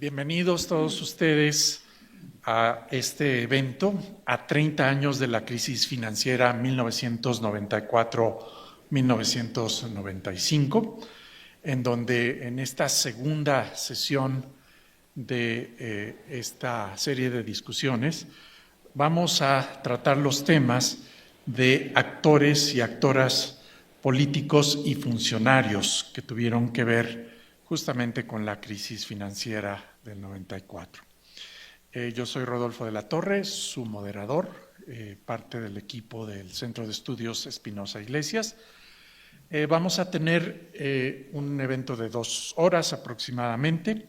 Bienvenidos todos ustedes a este evento, a 30 años de la crisis financiera 1994-1995, en donde en esta segunda sesión de esta serie de discusiones vamos a tratar los temas de actores y actoras políticos y funcionarios que tuvieron que ver justamente con la crisis financiera del 94. Yo soy Rodolfo de la Torre, su moderador, parte del equipo del Centro de Estudios Espinosa Iglesias. Vamos a tener un evento de 2 horas aproximadamente,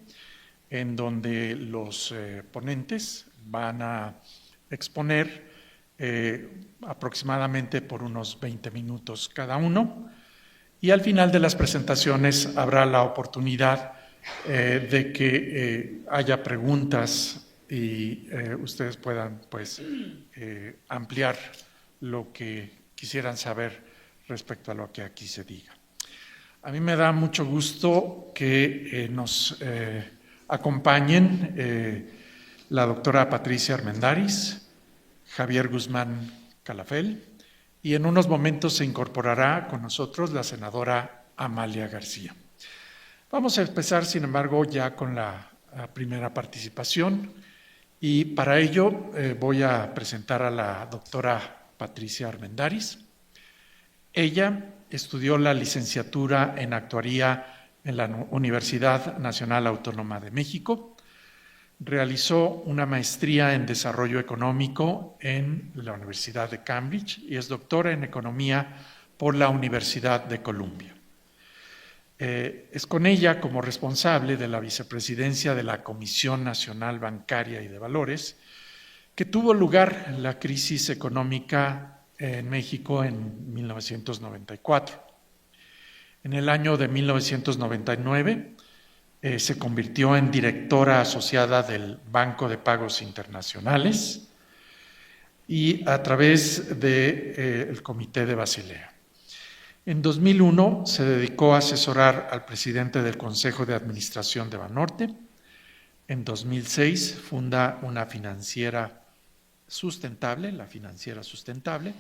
en donde los ponentes van a exponer aproximadamente por unos 20 minutos cada uno, y al final de las presentaciones habrá la oportunidad de que haya preguntas y ustedes puedan ampliar lo que quisieran saber respecto a lo que aquí se diga. A mí me da mucho gusto que nos acompañen la doctora Patricia Armendáriz, Javier Guzmán Calafell, y en unos momentos se incorporará con nosotros la senadora Amalia García. Vamos a empezar, sin embargo, ya con la primera participación, y para ello voy a presentar a la doctora Patricia Armendáriz. Ella estudió la licenciatura en Actuaría en la Universidad Nacional Autónoma de México, realizó una maestría en Desarrollo Económico en la Universidad de Cambridge y es doctora en Economía por la Universidad de Columbia. Es con ella como responsable de la vicepresidencia de la Comisión Nacional Bancaria y de Valores que tuvo lugar la crisis económica en México en 1994. En el año de 1999 se convirtió en directora asociada del Banco de Pagos Internacionales y a través del Comité de Basilea. En 2001 se dedicó a asesorar al presidente del Consejo de Administración de Banorte. En 2006 funda una financiera sustentable, la Financiera Sustentable,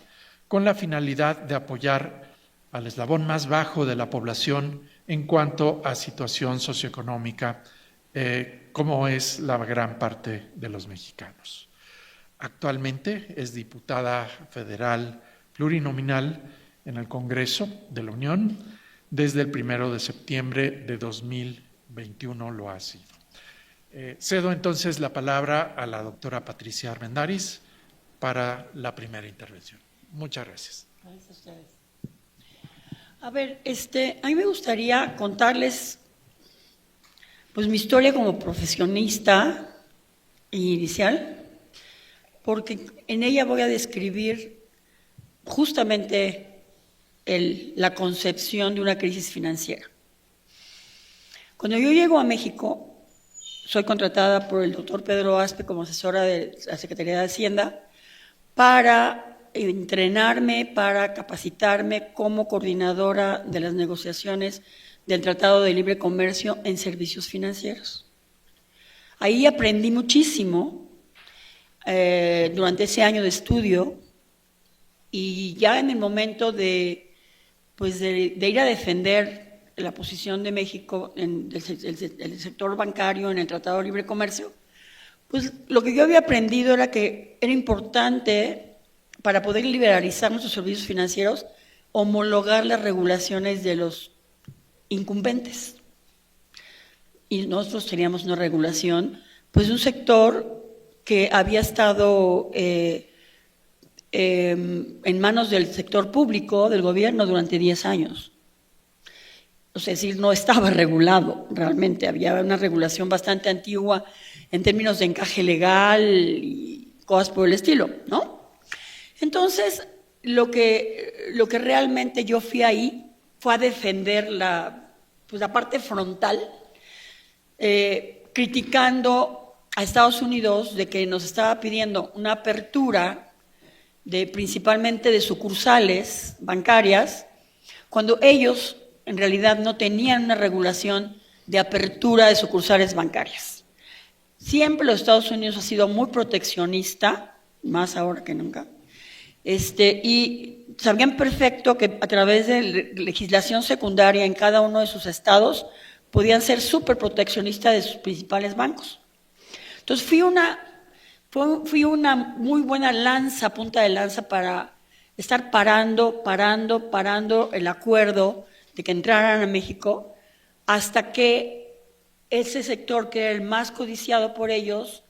con la finalidad de apoyar al eslabón más bajo de la población en cuanto a situación socioeconómica, como es la gran parte de los mexicanos. Actualmente es diputada federal plurinominal en el Congreso de la Unión. Desde el 1 de septiembre de 2021 lo ha sido. Cedo entonces la palabra a la doctora Patricia Armendáriz para la primera intervención. Muchas gracias. Gracias a ustedes. A ver, a mí me gustaría contarles pues mi historia como profesionista inicial, porque en ella voy a describir justamente la concepción de una crisis financiera. Cuando yo llego a México, soy contratada por el doctor Pedro Aspe como asesora de la Secretaría de Hacienda para entrenarme, para capacitarme como coordinadora de las negociaciones del Tratado de Libre Comercio en servicios financieros. Ahí aprendí muchísimo durante ese año de estudio, y ya en el momento de ir a defender la posición de México en el sector bancario en el Tratado de Libre Comercio, pues lo que yo había aprendido era que era importante, para poder liberalizar nuestros servicios financieros, homologar las regulaciones de los incumbentes. Y nosotros teníamos una regulación, pues, de un sector que había estado en manos del sector público, del gobierno, durante 10 años. Es decir, no estaba regulado realmente, había una regulación bastante antigua en términos de encaje legal y cosas por el estilo, ¿no? Entonces, lo que realmente yo fui ahí fue a defender la parte frontal, criticando a Estados Unidos de que nos estaba pidiendo una apertura principalmente de sucursales bancarias, cuando ellos en realidad no tenían una regulación de apertura de sucursales bancarias. Siempre los Estados Unidos ha sido muy proteccionista, más ahora que nunca. Y sabían perfecto que a través de legislación secundaria en cada uno de sus estados podían ser súper proteccionistas de sus principales bancos. Entonces fui una muy buena punta de lanza para estar parando el acuerdo de que entraran a México hasta que ese sector que era el más codiciado por ellos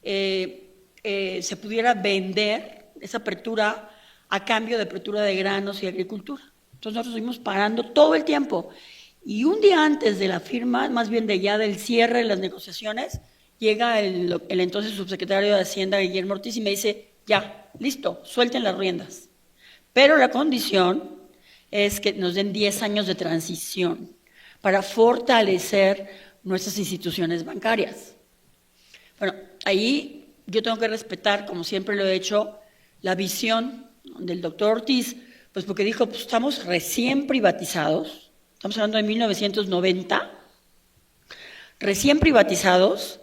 se pudiera vender esa apertura a cambio de apertura de granos y agricultura. Entonces nosotros estuvimos parando todo el tiempo. Y un día antes de la firma, más bien de ya del cierre de las negociaciones, llega el entonces subsecretario de Hacienda, Guillermo Ortiz, y me dice, ya, listo, suelten las riendas. Pero la condición es que nos den 10 años de transición para fortalecer nuestras instituciones bancarias. Bueno, ahí yo tengo que respetar, como siempre lo he hecho, la visión del doctor Ortiz, pues porque dijo, pues estamos recién privatizados, estamos hablando de 1990, recién privatizados,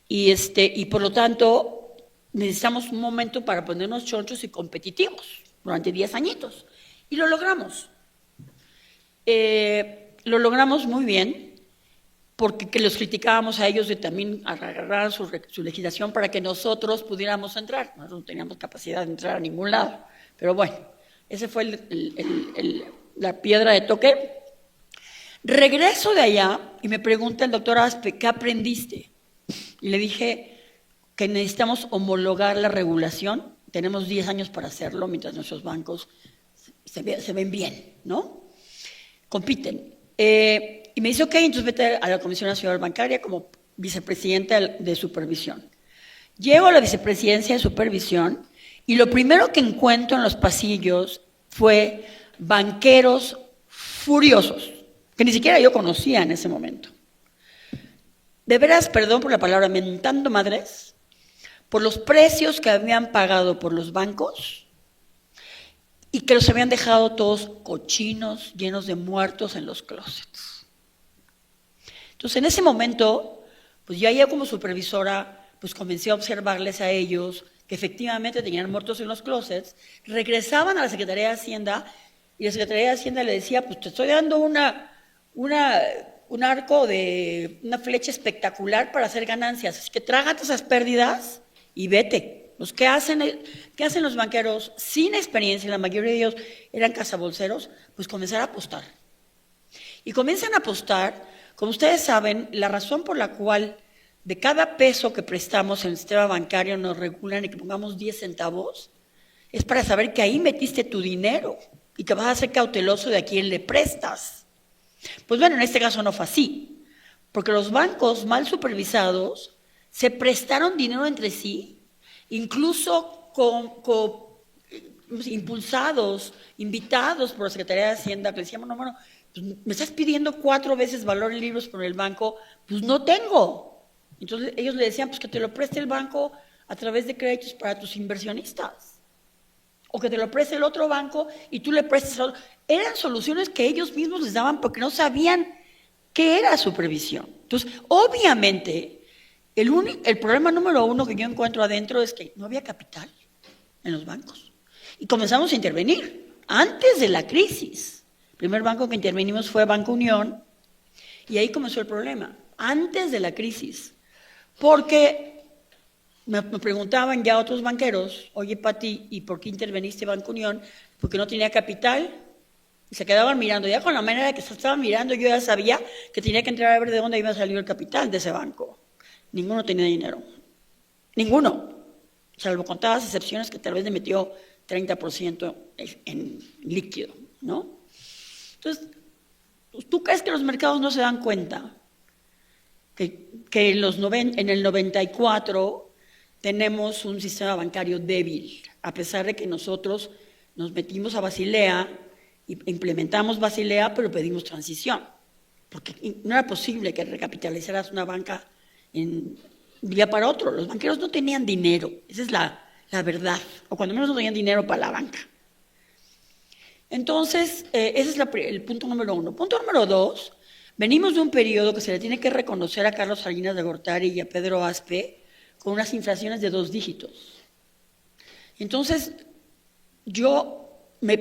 y por lo tanto necesitamos un momento para ponernos chonchos y competitivos durante 10 añitos. Y lo logramos. Lo logramos muy bien, porque que los criticábamos a ellos de también agarrar su legislación para que nosotros pudiéramos entrar. Nosotros no teníamos capacidad de entrar a ningún lado. Pero bueno, ese fue la piedra de toque. Regreso de allá y me pregunta el doctor Aspe, ¿qué aprendiste? Y le dije que necesitamos homologar la regulación. Tenemos 10 años para hacerlo mientras nuestros bancos se ven bien, ¿no? Compiten. Y me dice, ok, entonces vete a la Comisión Nacional Bancaria como vicepresidenta de supervisión. Llego a la vicepresidencia de supervisión y lo primero que encuentro en los pasillos fue banqueros furiosos, que ni siquiera yo conocía en ese momento. De veras, perdón por la palabra, mentando madres, por los precios que habían pagado por los bancos y que los habían dejado todos cochinos, llenos de muertos en los closets. Entonces, en ese momento, pues ya como supervisora, pues comencé a observarles a ellos que efectivamente tenían muertos en los closets, regresaban a la Secretaría de Hacienda y la Secretaría de Hacienda le decía, pues te estoy dando un arco de una flecha espectacular para hacer ganancias, así que trágate esas pérdidas y vete. Pues, ¿qué hacen los banqueros sin experiencia? La mayoría de ellos eran cazabolseros, pues comenzar a apostar. Y comienzan a apostar, como ustedes saben, la razón por la cual de cada peso que prestamos en el sistema bancario nos regulan y que pongamos 10 centavos, es para saber que ahí metiste tu dinero y que vas a ser cauteloso de a quién le prestas. Pues bueno, en este caso no fue así, porque los bancos mal supervisados se prestaron dinero entre sí, incluso impulsados, invitados por la Secretaría de Hacienda, que le decíamos, no, bueno, pues me estás pidiendo 4 veces valor en libros por el banco, pues no tengo. Entonces ellos le decían, pues que te lo preste el banco a través de créditos para tus inversionistas. O que te lo preste el otro banco y tú le prestes a otro. Eran soluciones que ellos mismos les daban porque no sabían qué era supervisión. Entonces, obviamente, el problema número 1 que yo encuentro adentro es que no había capital en los bancos. Y comenzamos a intervenir antes de la crisis. El primer banco que intervenimos fue Banco Unión y ahí comenzó el problema, antes de la crisis. Porque me preguntaban ya otros banqueros, oye Pati, ¿y por qué interveniste Banco Unión? Porque no tenía capital. Y se quedaban mirando. Ya con la manera que se estaban mirando, yo ya sabía que tenía que entrar a ver de dónde iba a salir el capital de ese banco. Ninguno tenía dinero. Ninguno. Salvo contadas excepciones que tal vez le metió 30% en líquido, ¿no? Entonces, ¿tú crees que los mercados no se dan cuenta que en el 94 tenemos un sistema bancario débil, a pesar de que nosotros nos metimos a Basilea, implementamos Basilea, pero pedimos transición, porque no era posible que recapitalizaras una banca en un día para otro. Los banqueros no tenían dinero, esa es la verdad, o cuando menos no tenían dinero para la banca. Entonces, ese es el punto número 1. Punto número 2, Venimos de un periodo que se le tiene que reconocer a Carlos Salinas de Gortari y a Pedro Aspe con unas inflaciones de 2 dígitos. Entonces, yo me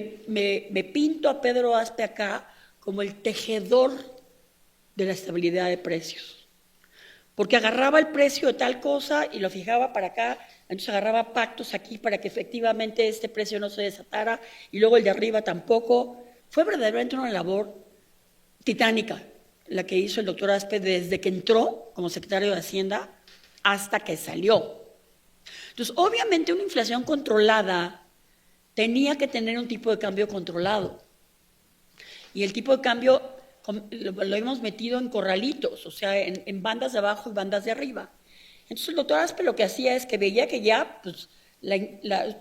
pinto a Pedro Aspe acá como el tejedor de la estabilidad de precios. Porque agarraba el precio de tal cosa y lo fijaba para acá, entonces agarraba pactos aquí para que efectivamente este precio no se desatara y luego el de arriba tampoco. Fue verdaderamente una labor titánica la que hizo el doctor Aspe desde que entró como secretario de Hacienda hasta que salió. Entonces, obviamente una inflación controlada tenía que tener un tipo de cambio controlado. Y el tipo de cambio lo hemos metido en corralitos, o sea, en bandas de abajo y bandas de arriba. Entonces el doctor Aspe lo que hacía es que veía que ya, pues,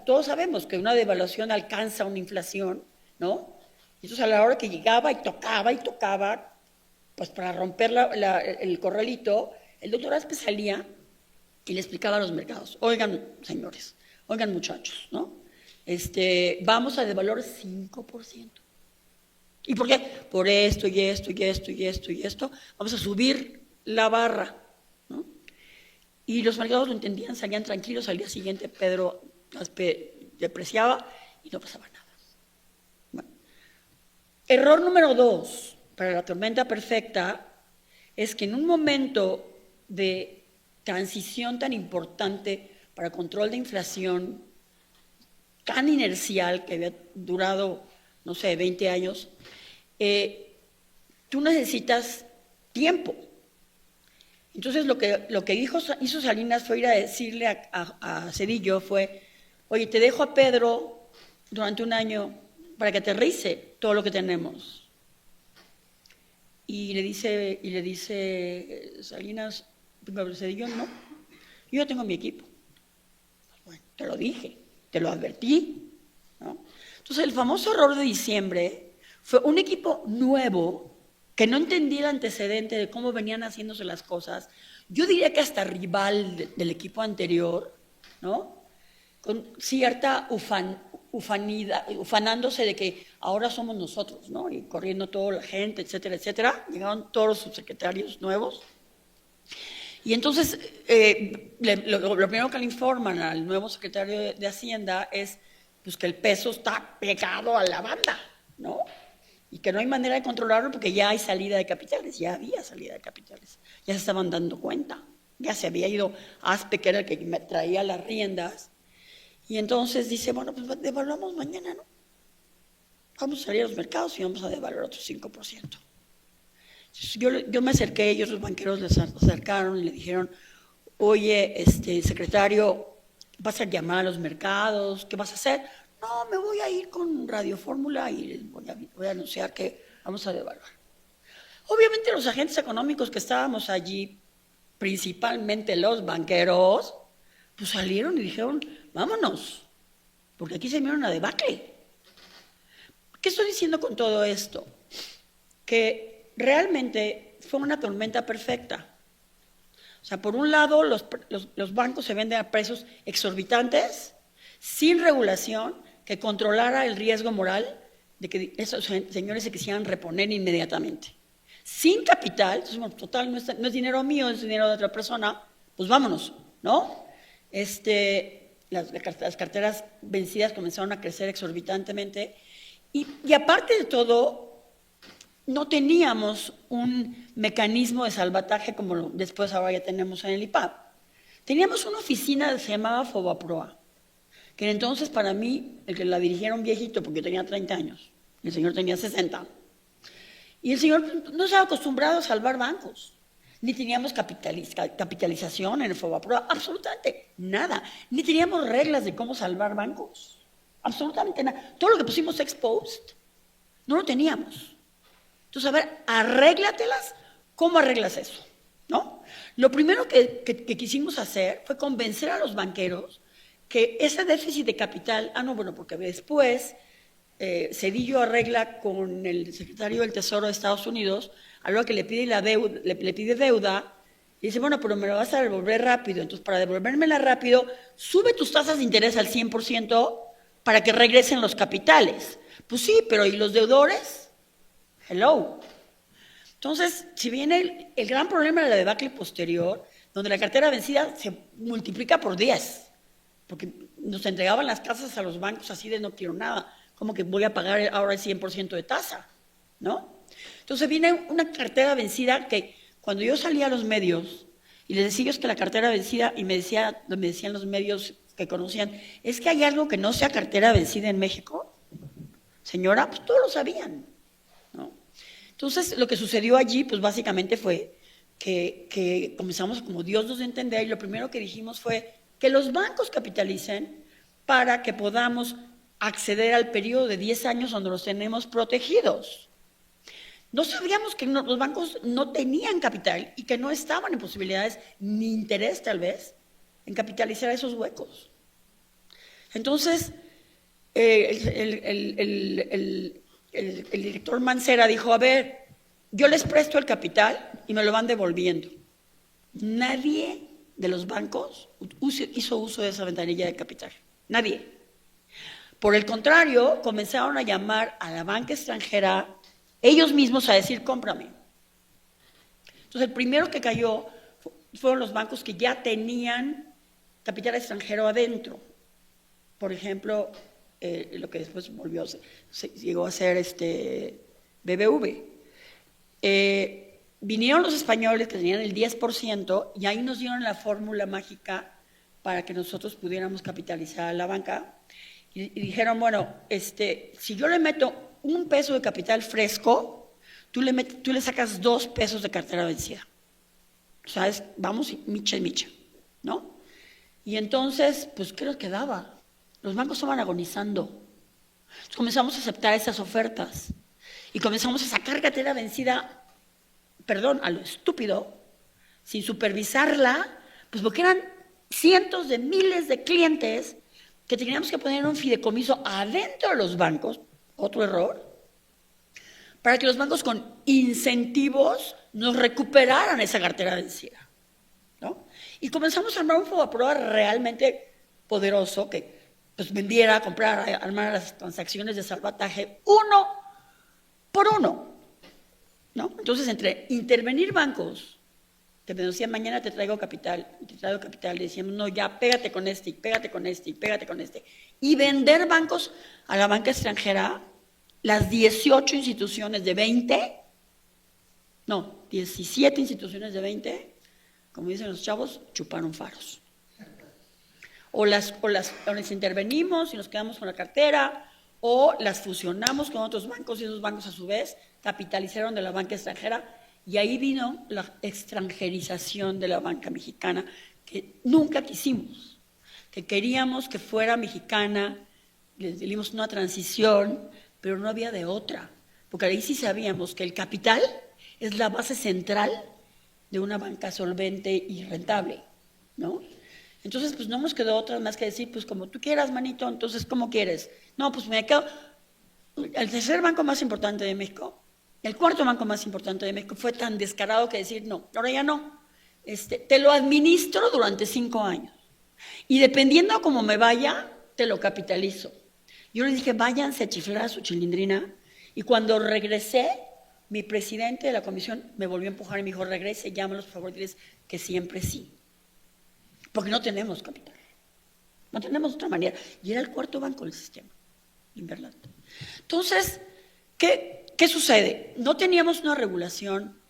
todos sabemos que una devaluación alcanza una inflación, ¿no? Y entonces a la hora que llegaba y tocaba, pues para romper el corralito, el doctor Aspe salía y le explicaba a los mercados, oigan, señores, oigan, muchachos, ¿no? Vamos a devaluar 5%. ¿Y por qué? Por esto y esto y esto y esto y esto, vamos a subir la barra, ¿no? Y los mercados lo entendían, salían tranquilos, al día siguiente Pedro Aspe depreciaba y no pasaba nada. Bueno. Error número 2 para la tormenta perfecta es que en un momento de transición tan importante para control de inflación, tan inercial que había durado, no sé, 20 años, tú necesitas tiempo. Entonces lo que hizo Salinas fue ir a decirle a Zedillo fue, oye, te dejo a Pedro durante un año para que aterrice todo lo que tenemos. Y le dice Salinas, Zedillo, no, yo ya tengo mi equipo. Bueno, te lo dije, te lo advertí, ¿no? Entonces el famoso error de diciembre fue un equipo nuevo que no entendía el antecedente de cómo venían haciéndose las cosas, yo diría que hasta rival del equipo anterior, ¿no? Con cierta ufanándose de que ahora somos nosotros, ¿no? Y corriendo toda la gente, etcétera, etcétera. Llegaron todos los subsecretarios nuevos. Y entonces, lo primero que le informan al nuevo secretario de Hacienda es pues, que el peso está pegado a la banda, ¿no? Y que no hay manera de controlarlo porque ya hay salida de capitales, ya había salida de capitales, ya se estaban dando cuenta, ya se había ido Aspe, que era el que me traía las riendas, y entonces dice, bueno, pues devaluamos mañana, ¿no? Vamos a salir a los mercados y vamos a devaluar otro 5%. Yo me acerqué, ellos los banqueros les acercaron y le dijeron, oye, secretario, ¿vas a llamar a los mercados? ¿Qué vas a hacer? No, me voy a ir con Radio Fórmula y les voy a anunciar que vamos a devaluar. Obviamente los agentes económicos que estábamos allí, principalmente los banqueros, pues salieron y dijeron, vámonos, porque aquí se viene una debacle. ¿Qué estoy diciendo con todo esto? Que realmente fue una tormenta perfecta. O sea, por un lado, los bancos se venden a precios exorbitantes, sin regulación, que controlara el riesgo moral de que esos señores se quisieran reponer inmediatamente. Sin capital, entonces, bueno, total, no es dinero mío, es dinero de otra persona, pues vámonos, ¿no? Las carteras vencidas comenzaron a crecer exorbitantemente y aparte de todo, no teníamos un mecanismo de salvataje como después ahora ya tenemos en el IPAB. Teníamos una oficina que se llamaba Fobaproa, que entonces para mí, el que la dirigía era un viejito porque yo tenía 30 años, y el señor tenía 60. Y el señor no estaba acostumbrado a salvar bancos, ni teníamos capitalización en el Fobaproa, absolutamente nada, ni teníamos reglas de cómo salvar bancos, absolutamente nada. Todo lo que pusimos ex-post, no lo teníamos. Entonces, a ver, arréglatelas, ¿cómo arreglas eso? ¿No? Lo primero que quisimos hacer fue convencer a los banqueros que ese déficit de capital, porque después Zedillo arregla con el secretario del Tesoro de Estados Unidos, a lo que le pide le pide deuda, y dice, bueno, pero me lo vas a devolver rápido, entonces para devolvérmela rápido, sube tus tasas de interés al 100% para que regresen los capitales. Pues sí, pero ¿y los deudores? Hello. Entonces, si bien el gran problema de la debacle posterior, donde la cartera vencida se multiplica por 10, porque nos entregaban las casas a los bancos así de no quiero nada, como que voy a pagar ahora el 100% de tasa, ¿no? Entonces viene una cartera vencida que cuando yo salía a los medios y les decía que la cartera vencida, y me decían los medios que conocían, es que hay algo que no sea cartera vencida en México. Señora, pues todos lo sabían, ¿no? Entonces, lo que sucedió allí, pues básicamente fue que comenzamos como Dios nos dio a entender, y lo primero que dijimos fue que los bancos capitalicen para que podamos acceder al periodo de 10 años donde los tenemos protegidos. No sabíamos que los bancos no tenían capital y que no estaban en posibilidades, ni interés tal vez, en capitalizar esos huecos. Entonces, el director Mancera dijo, a ver, yo les presto el capital y me lo van devolviendo. Nadie de los bancos hizo uso de esa ventanilla de capital. Nadie. Por el contrario, comenzaron a llamar a la banca extranjera ellos mismos a decir, cómprame. Entonces, el primero que cayó fueron los bancos que ya tenían capital extranjero adentro. Por ejemplo, lo que después llegó a ser BBV. Vinieron los españoles que tenían el 10% y ahí nos dieron la fórmula mágica para que nosotros pudiéramos capitalizar a la banca. Y dijeron, bueno, si yo le meto $1 de capital fresco, tú le sacas $2 de cartera vencida. ¿Sabes? Vamos, micha y micha, ¿no? Y entonces, pues, ¿qué nos quedaba? Los bancos estaban agonizando. Entonces comenzamos a aceptar esas ofertas y comenzamos a sacar cartera vencida, a lo estúpido, sin supervisarla, pues porque eran cientos de miles de clientes que teníamos que poner un fideicomiso adentro de los bancos, otro error, para que los bancos con incentivos nos recuperaran esa cartera vencida, ¿no? Y comenzamos a armar un FOBAPROA realmente poderoso que pues vendiera, comprara, armara las transacciones de salvataje uno por uno, ¿no? Entonces, entre intervenir bancos, que me decían, mañana te traigo capital, y decíamos, no, ya, pégate con este, y pégate con este, y pégate con este, y vender bancos a la banca extranjera, las 18 instituciones de 20, no, 17 instituciones de 20, como dicen los chavos, chuparon faros. O les intervenimos y nos quedamos con la cartera, o las fusionamos con otros bancos y esos bancos a su vez capitalizaron de la banca extranjera y ahí vino la extranjerización de la banca mexicana que nunca quisimos, que queríamos que fuera mexicana, les dimos una transición, pero no había de otra, porque ahí sí sabíamos que el capital es la base central de una banca solvente y rentable, ¿no? Entonces, pues no nos quedó otra más que decir, pues como tú quieras, manito, entonces, ¿cómo quieres? No, pues me quedo. El tercer banco más importante de México, el cuarto banco más importante de México, fue tan descarado que decir, no, ahora ya no. Te lo administro durante 5 años. Y dependiendo cómo me vaya, te lo capitalizo. Yo les dije, váyanse a chiflar a su chilindrina. Y cuando regresé, mi presidente de la comisión me volvió a empujar y me dijo, regrese, llámalos, por favor, diles que siempre sí. Porque no tenemos capital. No tenemos otra manera. Y era el cuarto banco del sistema, Inverland. Entonces, ¿qué sucede? No teníamos una regulación,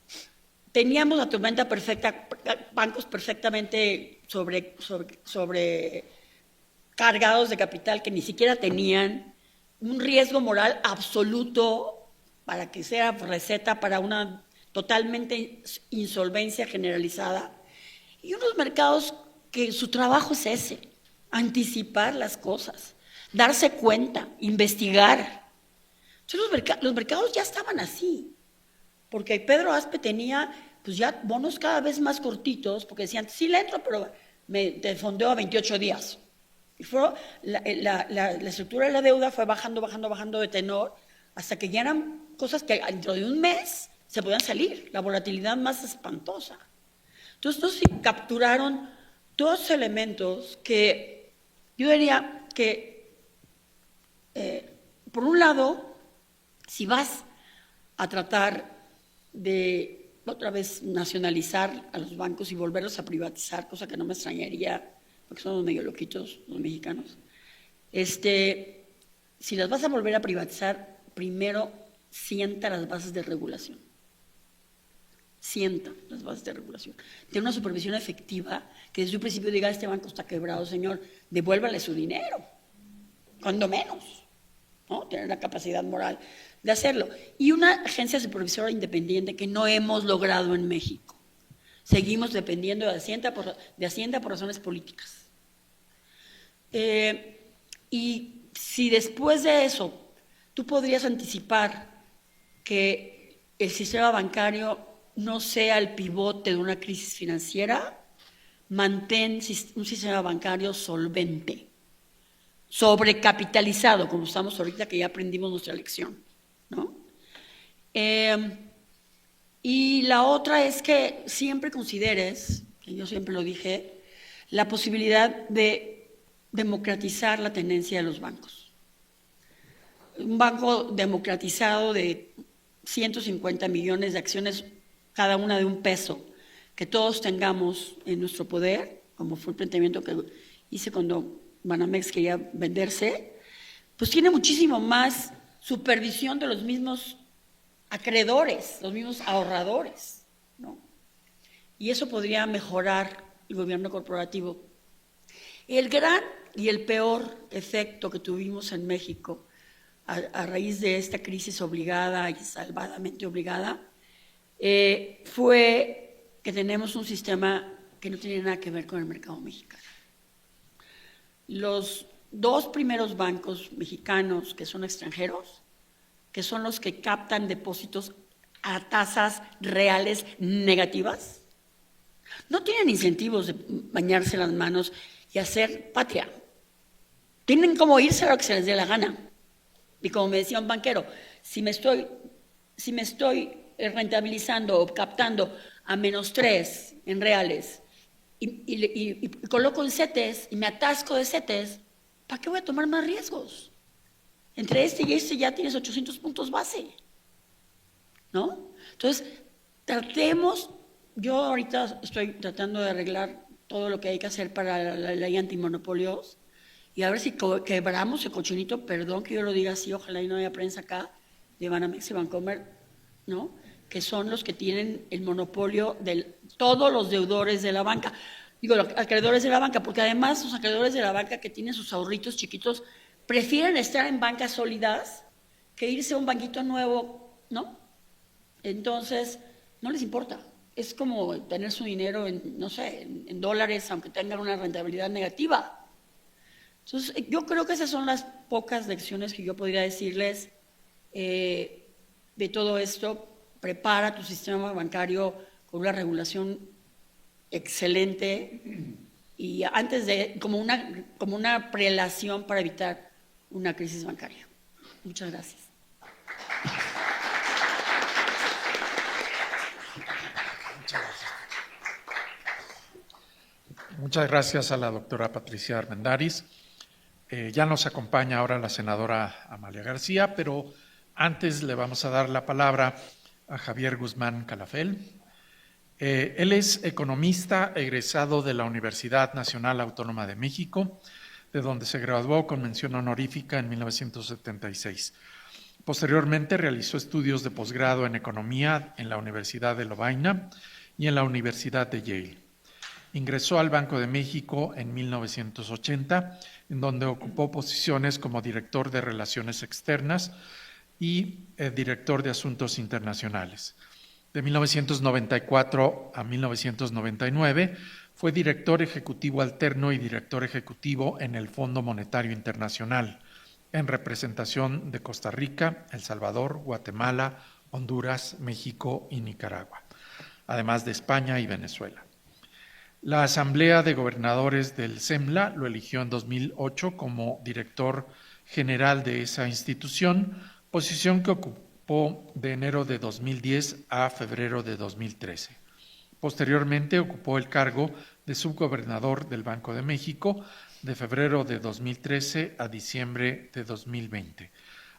teníamos la tormenta perfecta, bancos perfectamente sobrecargados de capital que ni siquiera tenían, un riesgo moral absoluto para que sea receta para una totalmente insolvencia generalizada, y unos mercados que su trabajo es ese, anticipar las cosas, darse cuenta, investigar. Entonces los mercados ya estaban así, porque Pedro Aspe tenía pues ya bonos cada vez más cortitos, porque decían, sí le entro, pero te fondeo a 28 días. Y la estructura de la deuda fue bajando de tenor, hasta que ya eran cosas que dentro de un mes se podían salir, la volatilidad más espantosa. Entonces, capturaron dos elementos que yo diría que, por un lado, si vas a tratar de otra vez nacionalizar a los bancos y volverlos a privatizar, cosa que no me extrañaría, porque son medio loquitos los mexicanos. Si las vas a volver a privatizar, primero sienta las bases de regulación. Sienta las bases de regulación. Tiene una supervisión efectiva que desde un principio diga: este banco está quebrado, señor, devuélvale su dinero, cuando menos, ¿no? Tener la capacidad moral de hacerlo. Y una agencia supervisora independiente que no hemos logrado en México. Seguimos dependiendo de Hacienda por razones políticas. Y si después de eso tú podrías anticipar que el sistema bancario no sea el pivote de una crisis financiera, mantén un sistema bancario solvente, sobrecapitalizado, como estamos ahorita, que ya aprendimos nuestra lección, ¿no? Y la otra es que siempre consideres, que yo siempre lo dije, la posibilidad de democratizar la tenencia de los bancos. Un banco democratizado de 150 millones de acciones, cada una de $1, que todos tengamos en nuestro poder, como fue el planteamiento que hice cuando Banamex quería venderse, pues tiene muchísimo más supervisión de los mismos acreedores, los mismos ahorradores, ¿no? Y eso podría mejorar el gobierno corporativo. El gran y el peor efecto que tuvimos en México a raíz de esta crisis obligada y salvadamente obligada fue que tenemos un sistema que no tiene nada que ver con el mercado mexicano. Los 2 primeros bancos mexicanos que son extranjeros, que son los que captan depósitos a tasas reales negativas, no tienen incentivos de bañarse las manos y hacer patria. Tienen como irse a lo que se les dé la gana. Y como me decía un banquero, si me estoy rentabilizando o captando a -3 en reales y coloco en CETES y me atasco de CETES, ¿para qué voy a tomar más riesgos? Entre este y este ya tienes 800 puntos base, ¿no? Entonces, tratemos, yo ahorita estoy tratando de arreglar todo lo que hay que hacer para la ley antimonopolios y a ver si quebramos el cochinito, perdón que yo lo diga así, ojalá y no haya prensa acá, de Banamex y Bancomer, ¿no? Que son los que tienen el monopolio de todos los deudores de la banca. Digo, los acreedores de la banca, porque además los acreedores de la banca que tienen sus ahorritos chiquitos prefieren estar en bancas sólidas que irse a un banquito nuevo, ¿no? Entonces, no les importa. Es como tener su dinero en, no sé, en dólares, aunque tengan una rentabilidad negativa. Entonces, yo creo que esas son las pocas lecciones que yo podría decirles de todo esto. Prepara tu sistema bancario con una regulación excelente y antes de, como una prelación para evitar una crisis bancaria. Muchas gracias. Muchas gracias a la doctora Patricia Armendáriz. Ya nos acompaña ahora la senadora Amalia García, pero antes le vamos a dar la palabra a Javier Guzmán Calafel. Él es economista egresado de la Universidad Nacional Autónoma de México, de donde se graduó con mención honorífica en 1976. Posteriormente realizó estudios de posgrado en economía en la Universidad de Lovaina y en la Universidad de Yale. Ingresó al Banco de México en 1980, en donde ocupó posiciones como director de Relaciones Externas y director de Asuntos Internacionales. De 1994 a 1999 fue director ejecutivo alterno y director ejecutivo en el Fondo Monetario Internacional, en representación de Costa Rica, El Salvador, Guatemala, Honduras, México y Nicaragua, además de España y Venezuela. La Asamblea de Gobernadores del CEMLA lo eligió en 2008 como director general de esa institución, posición que ocupó de enero de 2010 a febrero de 2013. Posteriormente ocupó el cargo de subgobernador del Banco de México de febrero de 2013 a diciembre de 2020.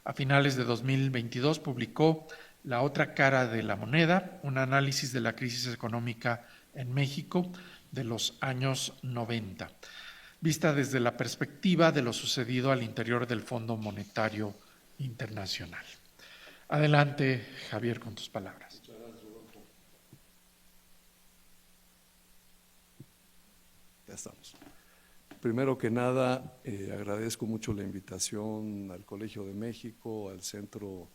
A finales de 2022 publicó La otra cara de la moneda, un análisis de la crisis económica en México de los años 90, vista desde la perspectiva de lo sucedido al interior del Fondo Monetario Internacional. Adelante, Javier, con tus palabras. Ya estamos. Primero que nada, agradezco mucho la invitación al Colegio de México, al Centro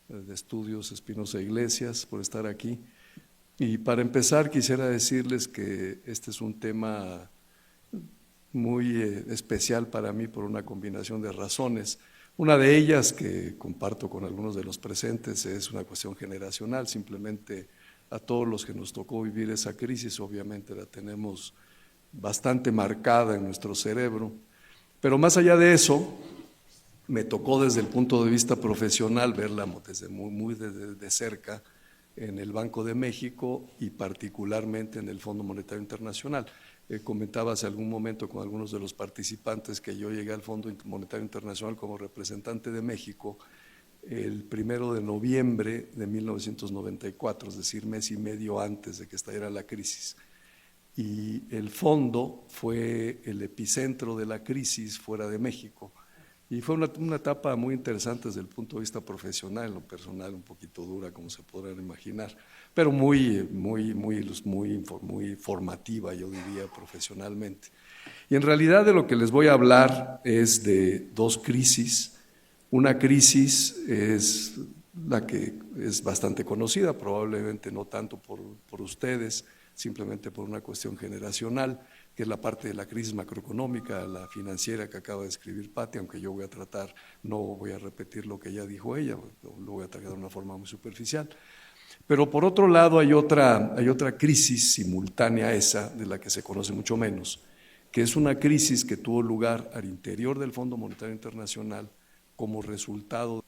de Estudios Espinosa Iglesias, por estar aquí. Y para empezar, quisiera decirles que este es un tema muy especial para mí por una combinación de razones. Una de ellas, que comparto con algunos de los presentes, es una cuestión generacional. Simplemente a todos los que nos tocó vivir esa crisis, obviamente la tenemos bastante marcada en nuestro cerebro, pero más allá de eso, me tocó desde el punto de vista profesional verla desde muy de cerca en el Banco de México y particularmente en el Fondo Monetario Internacional. Comentaba hace algún momento con algunos de los participantes que yo llegué al Fondo Monetario Internacional como representante de México el 1 de noviembre de 1994, es decir, mes y medio antes de que estallara la crisis. Y el fondo fue el epicentro de la crisis fuera de México. Y fue una etapa muy interesante desde el punto de vista profesional, en lo personal un poquito dura, como se podrán imaginar, pero muy formativa, yo diría, profesionalmente. Y en realidad de lo que les voy a hablar es de dos crisis. Una crisis es la que es bastante conocida, probablemente no tanto por ustedes, simplemente por una cuestión generacional, que es la parte de la crisis macroeconómica, la financiera que acaba de escribir Pati, aunque yo voy a tratar, no voy a repetir lo que ya dijo ella, lo voy a tratar de una forma muy superficial. Pero por otro lado hay otra crisis simultánea a esa, de la que se conoce mucho menos, que es una crisis que tuvo lugar al interior del Fondo Monetario Internacional como resultado,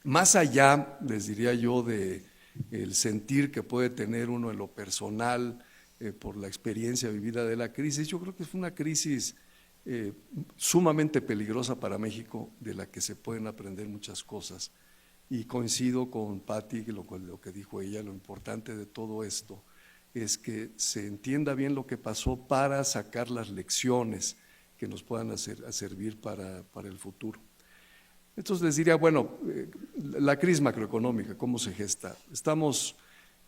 más allá, les diría yo, de el sentir que puede tener uno en lo personal por la experiencia vivida de la crisis. Yo creo que fue una crisis sumamente peligrosa para México, de la que se pueden aprender muchas cosas. Y coincido con Pati, lo que dijo ella, lo importante de todo esto es que se entienda bien lo que pasó para sacar las lecciones que nos puedan servir para el futuro. Entonces les diría, bueno, la crisis macroeconómica, ¿cómo se gesta? Estamos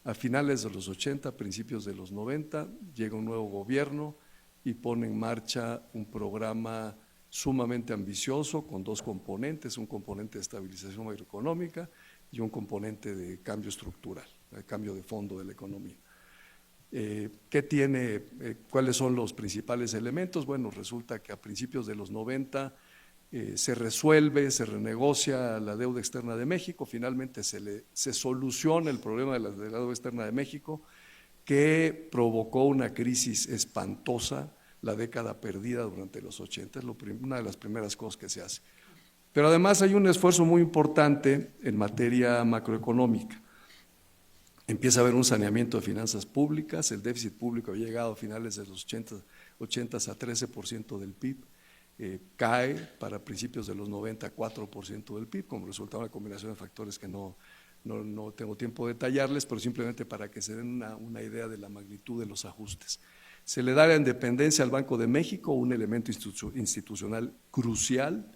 a finales de los 80, principios de los 90, llega un nuevo gobierno y pone en marcha un programa sumamente ambicioso con dos componentes, un componente de estabilización macroeconómica y un componente de cambio estructural, de cambio de fondo de la economía. ¿Cuáles son los principales elementos? Bueno, resulta que a principios de los 90 se resuelve, se renegocia la deuda externa de México, finalmente se soluciona el problema de la deuda externa de México, que provocó una crisis espantosa, la década perdida durante los 80, es una de las primeras cosas que se hace. Pero además hay un esfuerzo muy importante en materia macroeconómica. Empieza a haber un saneamiento de finanzas públicas, el déficit público había llegado a finales de los 80 a 13% del PIB, cae para principios de los 90 a 4% del PIB, como resultado de una combinación de factores que no tengo tiempo de detallarles, pero simplemente para que se den una idea de la magnitud de los ajustes. Se le da la independencia al Banco de México, un elemento institucional crucial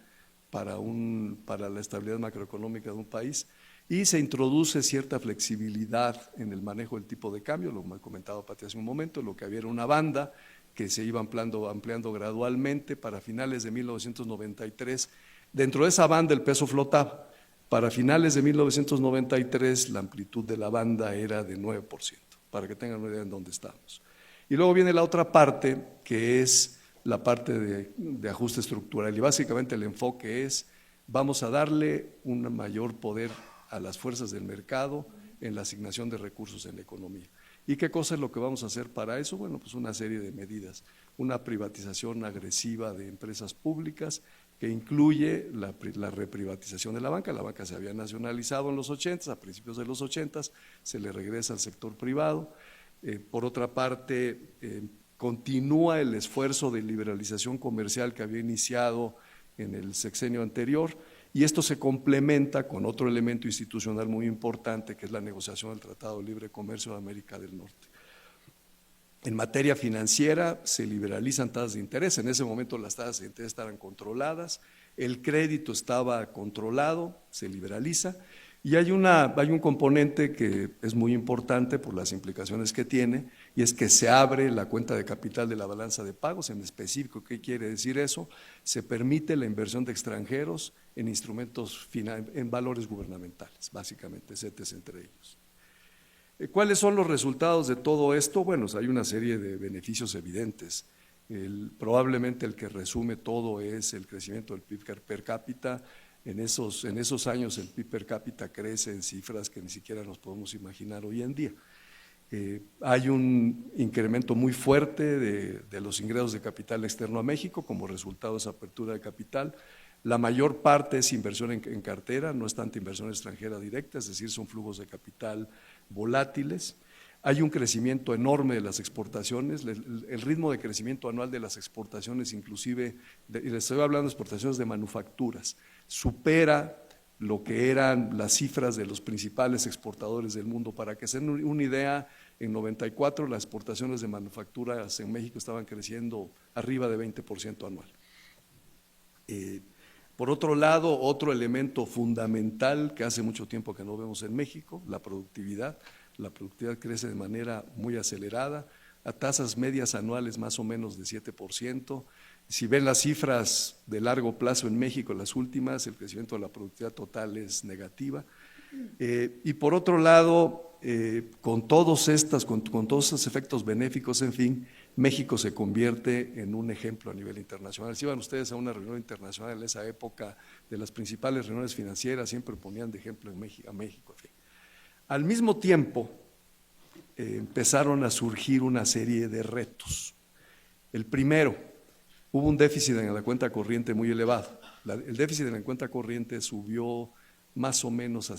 para la estabilidad macroeconómica de un país, y se introduce cierta flexibilidad en el manejo del tipo de cambio, lo he comentado Pati hace un momento, lo que había era una banda que se iba ampliando gradualmente. Para finales de 1993, dentro de esa banda el peso flotaba. Para finales de 1993 la amplitud de la banda era de 9%, para que tengan una idea en dónde estamos. Y luego viene la otra parte, que es la parte de ajuste estructural, y básicamente el enfoque es: vamos a darle un mayor poder a las fuerzas del mercado en la asignación de recursos en la economía. ¿Y qué cosa es lo que vamos a hacer para eso? Bueno, pues una serie de medidas, una privatización agresiva de empresas públicas que incluye la reprivatización de la banca se había nacionalizado en los 80, a principios de los 80, se le regresa al sector privado. Por otra parte, continúa el esfuerzo de liberalización comercial que había iniciado en el sexenio anterior, y esto se complementa con otro elemento institucional muy importante, que es la negociación del Tratado de Libre Comercio de América del Norte. En materia financiera se liberalizan tasas de interés, en ese momento las tasas de interés estaban controladas, el crédito estaba controlado, se liberaliza, y hay un componente que es muy importante por las implicaciones que tiene, y es que se abre la cuenta de capital de la balanza de pagos. En específico, ¿qué quiere decir eso? Se permite la inversión de extranjeros en instrumentos, en valores gubernamentales, básicamente, CETES entre ellos. ¿Cuáles son los resultados de todo esto? Bueno, hay una serie de beneficios evidentes. Probablemente el que resume todo es el crecimiento del PIB per cápita. En esos años el PIB per cápita crece en cifras que ni siquiera nos podemos imaginar hoy en día. Hay un incremento muy fuerte de los ingresos de capital externo a México como resultado de esa apertura de capital. La mayor parte es inversión en cartera, no es tanta inversión extranjera directa, es decir, son flujos de capital volátiles. Hay un crecimiento enorme de las exportaciones, el ritmo de crecimiento anual de las exportaciones, inclusive, y les estoy hablando de exportaciones de manufacturas, supera lo que eran las cifras de los principales exportadores del mundo. Para que se den una idea, en 94 las exportaciones de manufacturas en México estaban creciendo arriba de 20% anual. Por otro lado, otro elemento fundamental que hace mucho tiempo que no vemos en México, la productividad. La productividad crece de manera muy acelerada, a tasas medias anuales más o menos de 7%. Si ven las cifras de largo plazo en México, las últimas, el crecimiento de la productividad total es negativa. Y por otro lado, con todos estos efectos benéficos, en fin, México se convierte en un ejemplo a nivel internacional. Si iban ustedes a una reunión internacional en esa época, de las principales reuniones financieras, siempre ponían de ejemplo a México. En fin. Al mismo tiempo, empezaron a surgir una serie de retos. El primero, hubo un déficit en la cuenta corriente muy elevado. El déficit en la cuenta corriente subió más o menos,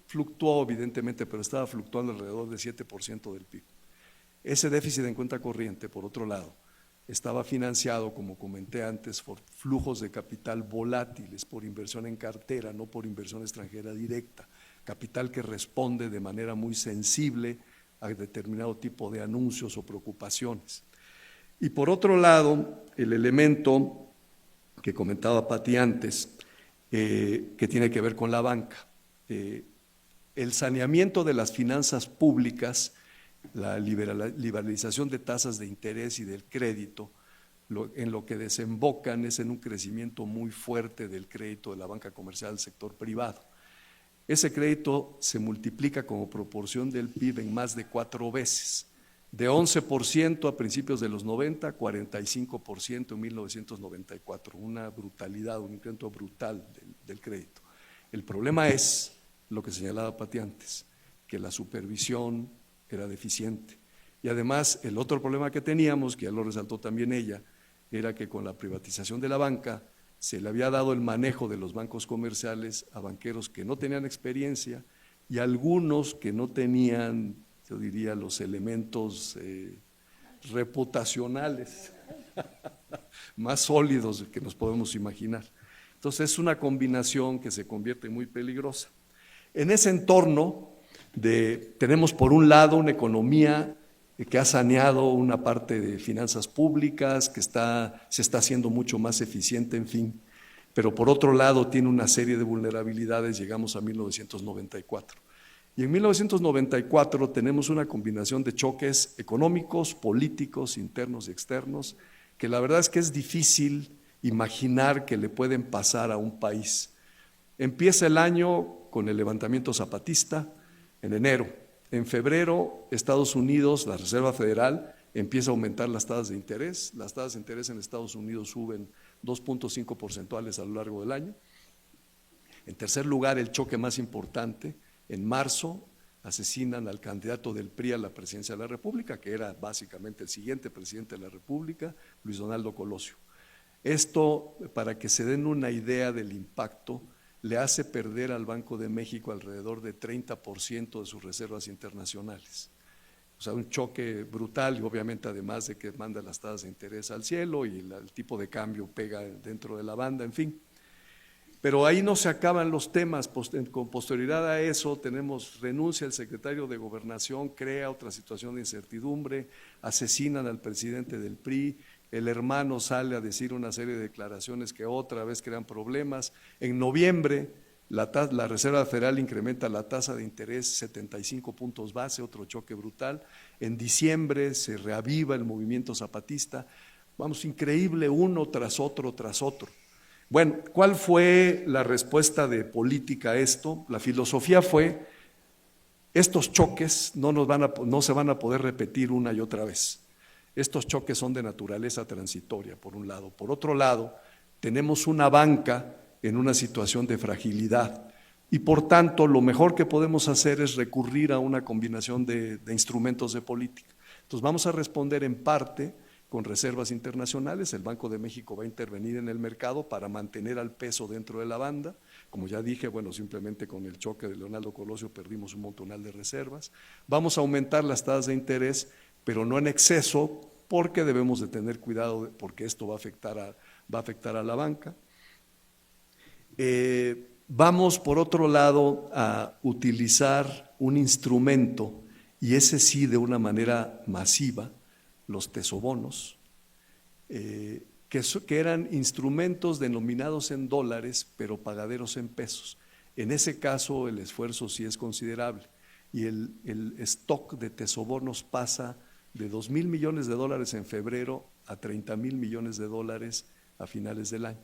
fluctuó evidentemente, pero estaba fluctuando alrededor del 7% del PIB. Ese déficit en cuenta corriente, por otro lado, estaba financiado, como comenté antes, por flujos de capital volátiles, por inversión en cartera, no por inversión extranjera directa. Capital que responde de manera muy sensible a determinado tipo de anuncios o preocupaciones. Y por otro lado, el elemento que comentaba Pati antes, que tiene que ver con la banca. El saneamiento de las finanzas públicas, la liberalización de tasas de interés y del crédito, en lo que desembocan es en un crecimiento muy fuerte del crédito de la banca comercial del sector privado. Ese crédito se multiplica como proporción del PIB en más de 4 veces, de 11% a principios de los 90, 45% en 1994, una brutalidad, un incremento brutal del crédito. El problema es lo que señalaba Pati antes, que la supervisión era deficiente. Y además el otro problema que teníamos, que ya lo resaltó también ella, era que con la privatización de la banca se le había dado el manejo de los bancos comerciales a banqueros que no tenían experiencia y algunos que no tenían, yo diría, los elementos reputacionales más sólidos que nos podemos imaginar. Entonces es una combinación que se convierte muy peligrosa. En ese entorno tenemos por un lado una economía que ha saneado una parte de finanzas públicas, que se está haciendo mucho más eficiente, en fin, pero por otro lado tiene una serie de vulnerabilidades, llegamos a 1994. Y en 1994 tenemos una combinación de choques económicos, políticos, internos y externos, que la verdad es que es difícil imaginar que le pueden pasar a un país. Empieza el año con el levantamiento zapatista en enero. En febrero, Estados Unidos, la Reserva Federal, empieza a aumentar las tasas de interés. Las tasas de interés en Estados Unidos suben 2.5 porcentuales a lo largo del año. En tercer lugar, el choque más importante, en marzo asesinan al candidato del PRI a la presidencia de la República, que era básicamente el siguiente presidente de la República, Luis Donaldo Colosio. Esto, para que se den una idea del impacto, le hace perder al Banco de México alrededor de 30% de sus reservas internacionales. O sea, un choque brutal y obviamente además de que manda las tasas de interés al cielo y el tipo de cambio pega dentro de la banda, en fin. Pero ahí no se acaban los temas. Con posterioridad a eso tenemos renuncia al secretario de Gobernación, crea otra situación de incertidumbre, asesinan al presidente del PRI, el hermano sale a decir una serie de declaraciones que otra vez crean problemas. En noviembre la Reserva Federal incrementa la tasa de interés 75 puntos base, otro choque brutal. En diciembre se reaviva el movimiento zapatista. Vamos, increíble, uno tras otro, tras otro. Bueno, ¿cuál fue la respuesta de política a esto? La filosofía fue, estos choques no se van a poder repetir una y otra vez. Estos choques son de naturaleza transitoria, por un lado. Por otro lado, tenemos una banca en una situación de fragilidad y por tanto lo mejor que podemos hacer es recurrir a una combinación de instrumentos de política. Entonces vamos a responder en parte con reservas internacionales. El Banco de México va a intervenir en el mercado para mantener al peso dentro de la banda. Como ya dije, bueno, simplemente con el choque de Leonardo Colosio perdimos un montonal de reservas. Vamos a aumentar las tasas de interés, pero no en exceso, porque debemos de tener cuidado, porque esto va a afectar a la banca. Vamos, por otro lado, a utilizar un instrumento, y ese sí de una manera masiva, los tesobonos, que eran instrumentos denominados en dólares, pero pagaderos en pesos. En ese caso el esfuerzo sí es considerable, y el stock de tesobonos pasa de 2,000 millones de dólares en febrero a 30,000 millones de dólares a finales del año.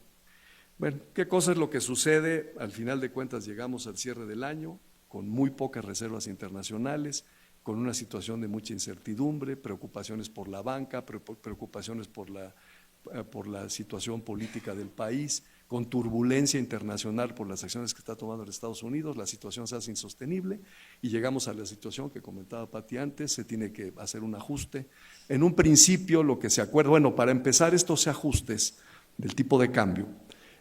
Bueno, ¿qué cosa es lo que sucede? Al final de cuentas llegamos al cierre del año con muy pocas reservas internacionales, con una situación de mucha incertidumbre, preocupaciones por la banca, preocupaciones por la situación política del país, con turbulencia internacional por las acciones que está tomando en Estados Unidos. La situación se hace insostenible y llegamos a la situación que comentaba Pati antes, se tiene que hacer un ajuste. En un principio lo que se acuerda, bueno, para empezar estos ajustes del tipo de cambio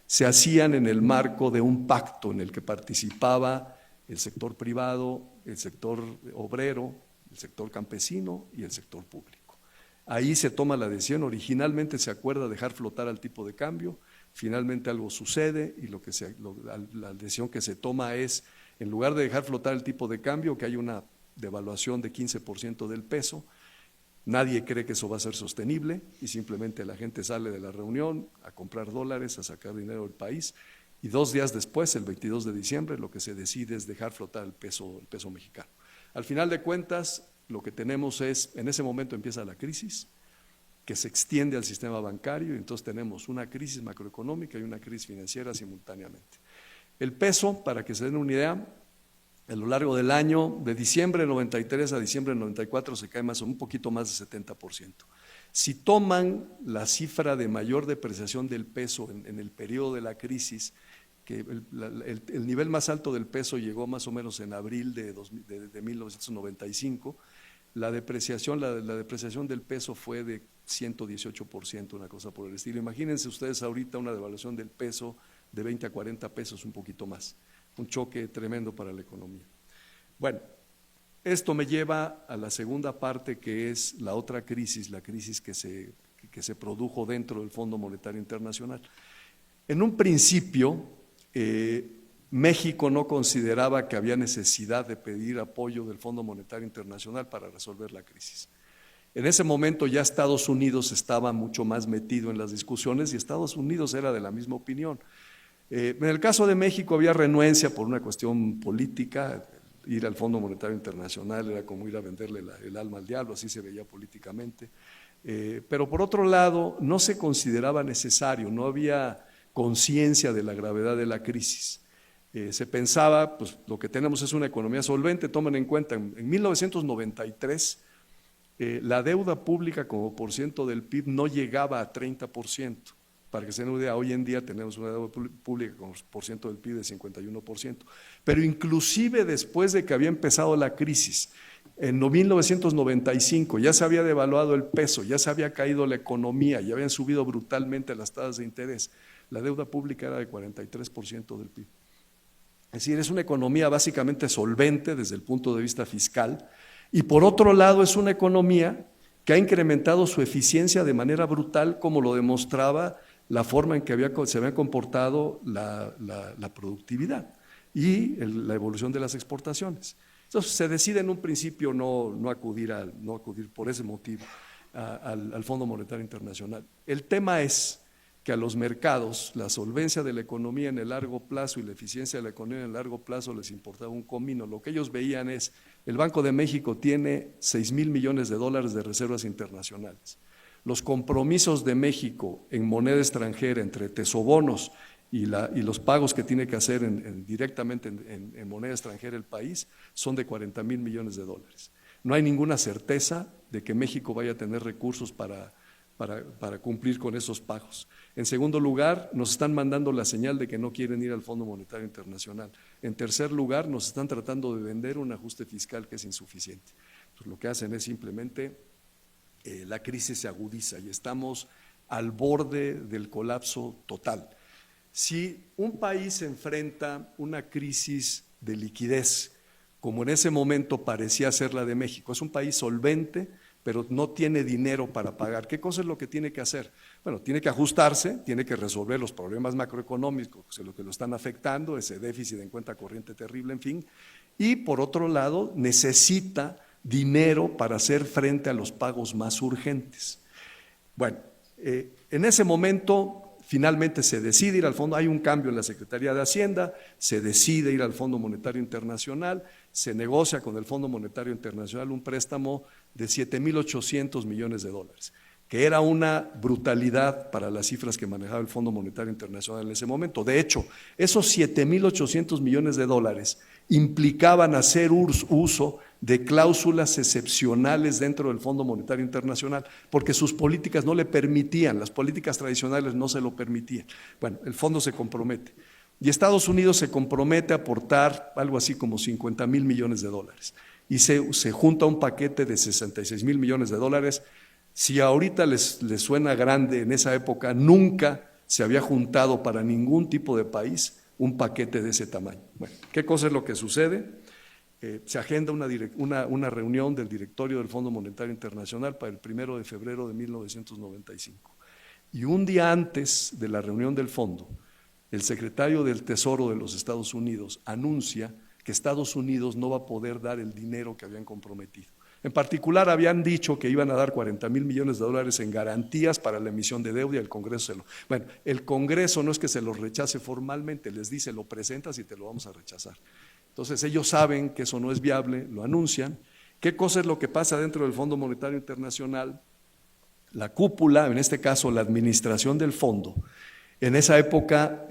se hacían en el marco de un pacto en el que participaba el sector privado, el sector obrero, el sector campesino y el sector público. Ahí se toma la decisión. Originalmente se acuerda dejar flotar al tipo de cambio, finalmente algo sucede y la decisión que se toma es, en lugar de dejar flotar el tipo de cambio, que hay una devaluación de 15% del peso. Nadie cree que eso va a ser sostenible y simplemente la gente sale de la reunión a comprar dólares, a sacar dinero del país, y 2 días después, el 22 de diciembre, lo que se decide es dejar flotar el peso mexicano. Al final de cuentas, lo que tenemos es, en ese momento empieza la crisis, que se extiende al sistema bancario, y entonces tenemos una crisis macroeconómica y una crisis financiera simultáneamente. El peso, para que se den una idea, a lo largo del año, de diciembre de 93 a diciembre de 94, se cae un poquito más de 70%. Si toman la cifra de mayor depreciación del peso en el periodo de la crisis, que el nivel más alto del peso llegó más o menos en abril de 1995, la depreciación del peso fue de 118%, una cosa por el estilo. Imagínense ustedes ahorita una devaluación del peso de 20 a 40 pesos, un poquito más. Un choque tremendo para la economía. Bueno, esto me lleva a la segunda parte, que es la otra crisis, la crisis que se produjo dentro del Fondo Monetario Internacional. En un principio, México no consideraba que había necesidad de pedir apoyo del Fondo Monetario Internacional para resolver la crisis. En ese momento ya Estados Unidos estaba mucho más metido en las discusiones y Estados Unidos era de la misma opinión. En el caso de México había renuencia por una cuestión política. Ir al Fondo Monetario Internacional era como ir a venderle el alma al diablo, así se veía políticamente. Pero por otro lado, no se consideraba necesario, no había conciencia de la gravedad de la crisis. Se pensaba, pues lo que tenemos es una economía solvente. Tomen en cuenta, en 1993, la deuda pública como porciento del PIB no llegaba a 30%. Para que se den una idea, hoy en día tenemos una deuda pública con porciento del PIB de 51%. Pero inclusive después de que había empezado la crisis, en 1995 ya se había devaluado el peso, ya se había caído la economía, ya habían subido brutalmente las tasas de interés. La deuda pública era de 43% del PIB. Es decir, es una economía básicamente solvente desde el punto de vista fiscal, y por otro lado es una economía que ha incrementado su eficiencia de manera brutal, como lo demostraba la forma en que se había comportado la productividad y la evolución de las exportaciones. Entonces se decide en un principio no acudir por ese motivo al Fondo Monetario Internacional. El tema es que a los mercados la solvencia de la economía en el largo plazo y la eficiencia de la economía en el largo plazo les importaba un comino. Lo que ellos veían es, el Banco de México tiene 6,000 millones de dólares de reservas internacionales. Los compromisos de México en moneda extranjera entre tesobonos y los pagos que tiene que hacer directamente en moneda extranjera el país son de 40,000 millones de dólares. No hay ninguna certeza de que México vaya a tener recursos para cumplir con esos pagos. En segundo lugar, nos están mandando la señal de que no quieren ir al Fondo Monetario Internacional. En tercer lugar, nos están tratando de vender un ajuste fiscal que es insuficiente. Entonces, lo que hacen es simplemente la crisis se agudiza y estamos al borde del colapso total. Si un país enfrenta una crisis de liquidez, como en ese momento parecía ser la de México, es un país solvente, pero no tiene dinero para pagar. ¿Qué cosa es lo que tiene que hacer? Bueno, tiene que ajustarse, tiene que resolver los problemas macroeconómicos, lo que lo están afectando, ese déficit en cuenta corriente terrible, en fin, y por otro lado necesita dinero para hacer frente a los pagos más urgentes. Bueno, en ese momento finalmente se decide ir al fondo, hay un cambio en la Secretaría de Hacienda, se decide ir al Fondo Monetario Internacional, se negocia con el Fondo Monetario Internacional un préstamo de 7,800 millones de dólares, que era una brutalidad para las cifras que manejaba el Fondo Monetario Internacional en ese momento. De hecho, esos 7,800 millones de dólares implicaban hacer uso de cláusulas excepcionales dentro del Fondo Monetario Internacional, porque sus políticas no le permitían, las políticas tradicionales no se lo permitían. Bueno, el fondo se compromete. Y Estados Unidos se compromete a aportar algo así como 50,000 millones de dólares. Y se junta un paquete de 66,000 millones de dólares. Si ahorita les suena grande, en esa época nunca se había juntado para ningún tipo de país un paquete de ese tamaño. Bueno, ¿qué cosa es lo que sucede? Se agenda una reunión del directorio del Fondo Monetario Internacional para el 1 de febrero de 1995. Y un día antes de la reunión del fondo, el secretario del Tesoro de los Estados Unidos anuncia que Estados Unidos no va a poder dar el dinero que habían comprometido. En particular, habían dicho que iban a dar 40,000 millones de dólares en garantías para la emisión de deuda y el Congreso Bueno, el Congreso no es que se lo rechace formalmente, les dice, lo presentas y te lo vamos a rechazar. Entonces, ellos saben que eso no es viable, lo anuncian. ¿Qué cosa es lo que pasa dentro del Fondo Monetario Internacional? La cúpula, en este caso la administración del fondo, en esa época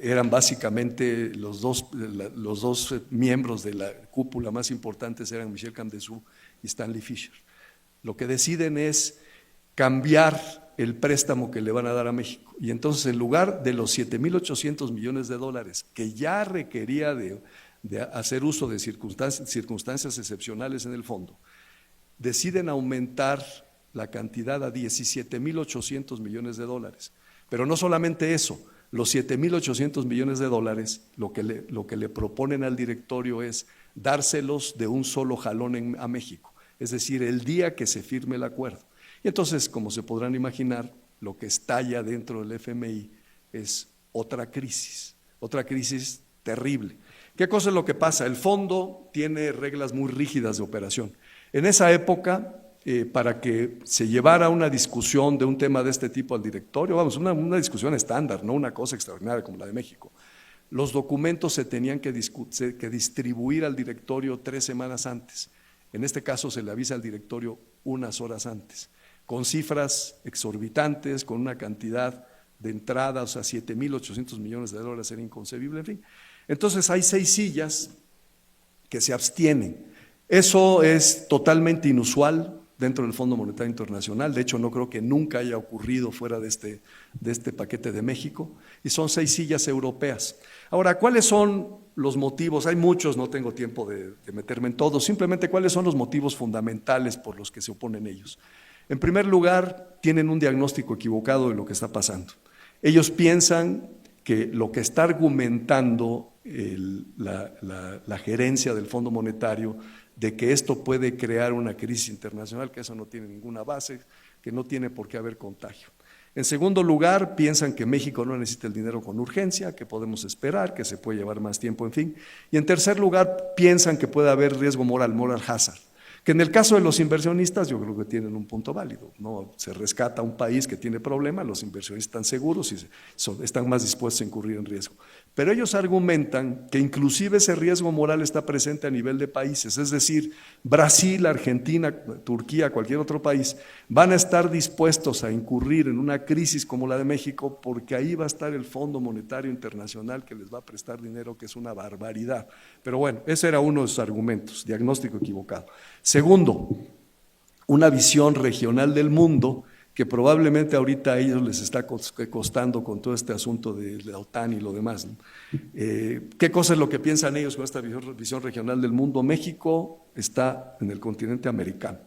eran básicamente los dos miembros de la cúpula más importantes eran Michel Camdesú y Stanley Fischer. Lo que deciden es cambiar el préstamo que le van a dar a México. Y entonces, en lugar de los 7,800 millones de dólares que ya requería de hacer uso de circunstancias excepcionales en el fondo, deciden aumentar la cantidad a 17,800 millones de dólares. Pero no solamente eso, los 7,800 millones de dólares, lo que le proponen al directorio es dárselos de un solo jalón a México, es decir, el día que se firme el acuerdo. Y entonces, como se podrán imaginar, lo que estalla dentro del FMI es otra crisis terrible. ¿Qué cosa es lo que pasa? El fondo tiene reglas muy rígidas de operación. En esa época, para que se llevara una discusión de un tema de este tipo al directorio, vamos, una discusión estándar, no una cosa extraordinaria como la de México, los documentos se tenían que distribuir al directorio 3 semanas antes. En este caso se le avisa al directorio unas horas antes, con cifras exorbitantes, con una cantidad de entrada, o sea, 7,800 millones de dólares, era inconcebible, en fin. Entonces hay 6 sillas que se abstienen. Eso es totalmente inusual dentro del Fondo Monetario Internacional, de hecho no creo que nunca haya ocurrido fuera de este paquete de México, y son 6 sillas europeas. Ahora, ¿cuáles son los motivos? Hay muchos, no tengo tiempo de meterme en todos, simplemente cuáles son los motivos fundamentales por los que se oponen ellos. En primer lugar, tienen un diagnóstico equivocado de lo que está pasando. Ellos piensan que lo que está argumentando la gerencia del Fondo Monetario de que esto puede crear una crisis internacional, que eso no tiene ninguna base, que no tiene por qué haber contagio. En segundo lugar, piensan que México no necesita el dinero con urgencia, que podemos esperar, que se puede llevar más tiempo, en fin. Y en tercer lugar, piensan que puede haber riesgo moral hazard, que en el caso de los inversionistas yo creo que tienen un punto válido, ¿no? Se rescata un país que tiene problemas, los inversionistas están seguros y están más dispuestos a incurrir en riesgo. Pero ellos argumentan que inclusive ese riesgo moral está presente a nivel de países, es decir, Brasil, Argentina, Turquía, cualquier otro país, van a estar dispuestos a incurrir en una crisis como la de México porque ahí va a estar el Fondo Monetario Internacional que les va a prestar dinero, que es una barbaridad. Pero bueno, ese era uno de sus argumentos, diagnóstico equivocado. Segundo, una visión regional del mundo que probablemente ahorita a ellos les está costando con todo este asunto de la OTAN y lo demás, ¿no? ¿Qué cosa es lo que piensan ellos con esta visión regional del mundo? México está en el continente americano.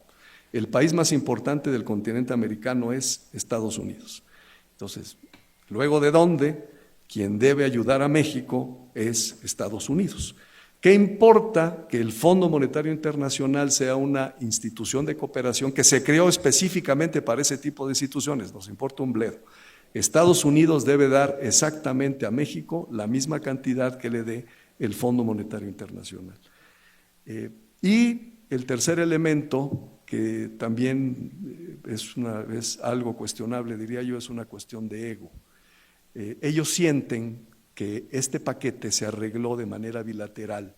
El país más importante del continente americano es Estados Unidos. Entonces, luego de dónde, quien debe ayudar a México es Estados Unidos. ¿Qué importa que el Fondo Monetario Internacional sea una institución de cooperación que se creó específicamente para ese tipo de instituciones? Nos importa un bledo. Estados Unidos debe dar exactamente a México la misma cantidad que le dé el Fondo Monetario Internacional. Y el tercer elemento, que también es algo cuestionable, diría yo, es una cuestión de ego. Ellos sienten que este paquete se arregló de manera bilateral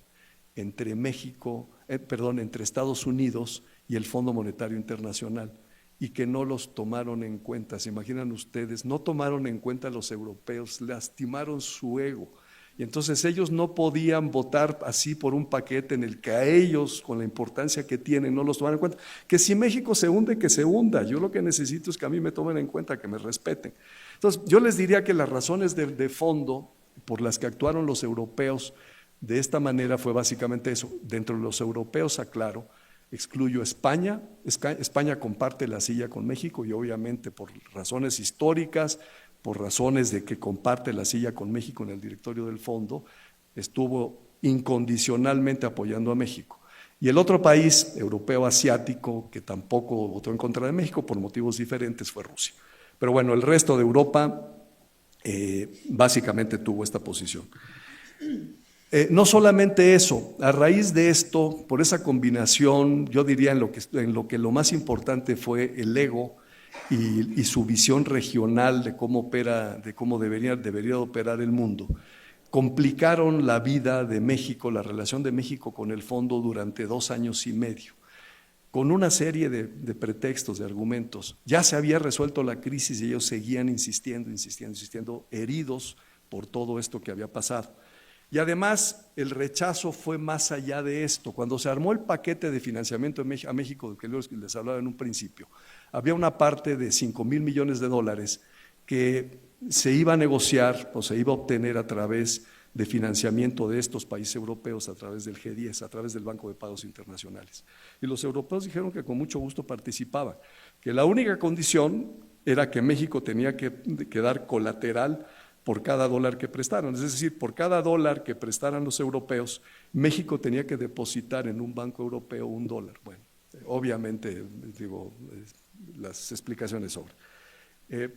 entre entre Estados Unidos y el Fondo Monetario Internacional, y que no los tomaron en cuenta. ¿Se imaginan ustedes? No tomaron en cuenta a los europeos, lastimaron su ego. Y entonces ellos no podían votar así por un paquete en el que a ellos, con la importancia que tienen, no los tomaron en cuenta. Que si México se hunde, que se hunda. Yo lo que necesito es que a mí me tomen en cuenta, que me respeten. Entonces, yo les diría que las razones de fondo por las que actuaron los europeos de esta manera fue básicamente eso. Dentro de los europeos, aclaro, excluyo España. España comparte la silla con México y obviamente por razones históricas, por razones de que comparte la silla con México en el directorio del fondo, estuvo incondicionalmente apoyando a México. Y el otro país europeo asiático que tampoco votó en contra de México por motivos diferentes fue Rusia. Pero bueno, el resto de Europa básicamente tuvo esta posición. No solamente eso, a raíz de esto, por esa combinación, yo diría en lo que lo más importante fue el ego y su visión regional de cómo opera, de cómo debería operar el mundo, complicaron la vida de México, la relación de México con el fondo durante 2 años y medio, con una serie de pretextos, de argumentos. Ya se había resuelto la crisis y ellos seguían insistiendo, heridos por todo esto que había pasado. Y además el rechazo fue más allá de esto. Cuando se armó el paquete de financiamiento a México, del que les hablaba en un principio, había una parte de $5,000 millones que se iba a negociar o se iba a obtener a través de financiamiento de estos países europeos, a través del G10, a través del Banco de Pagos Internacionales. Y los europeos dijeron que con mucho gusto participaban, que la única condición era que México tenía que dar colateral por cada dólar que prestaran, es decir, por cada dólar que prestaran los europeos, México tenía que depositar en un banco europeo $1. Bueno, obviamente, digo, las explicaciones sobran.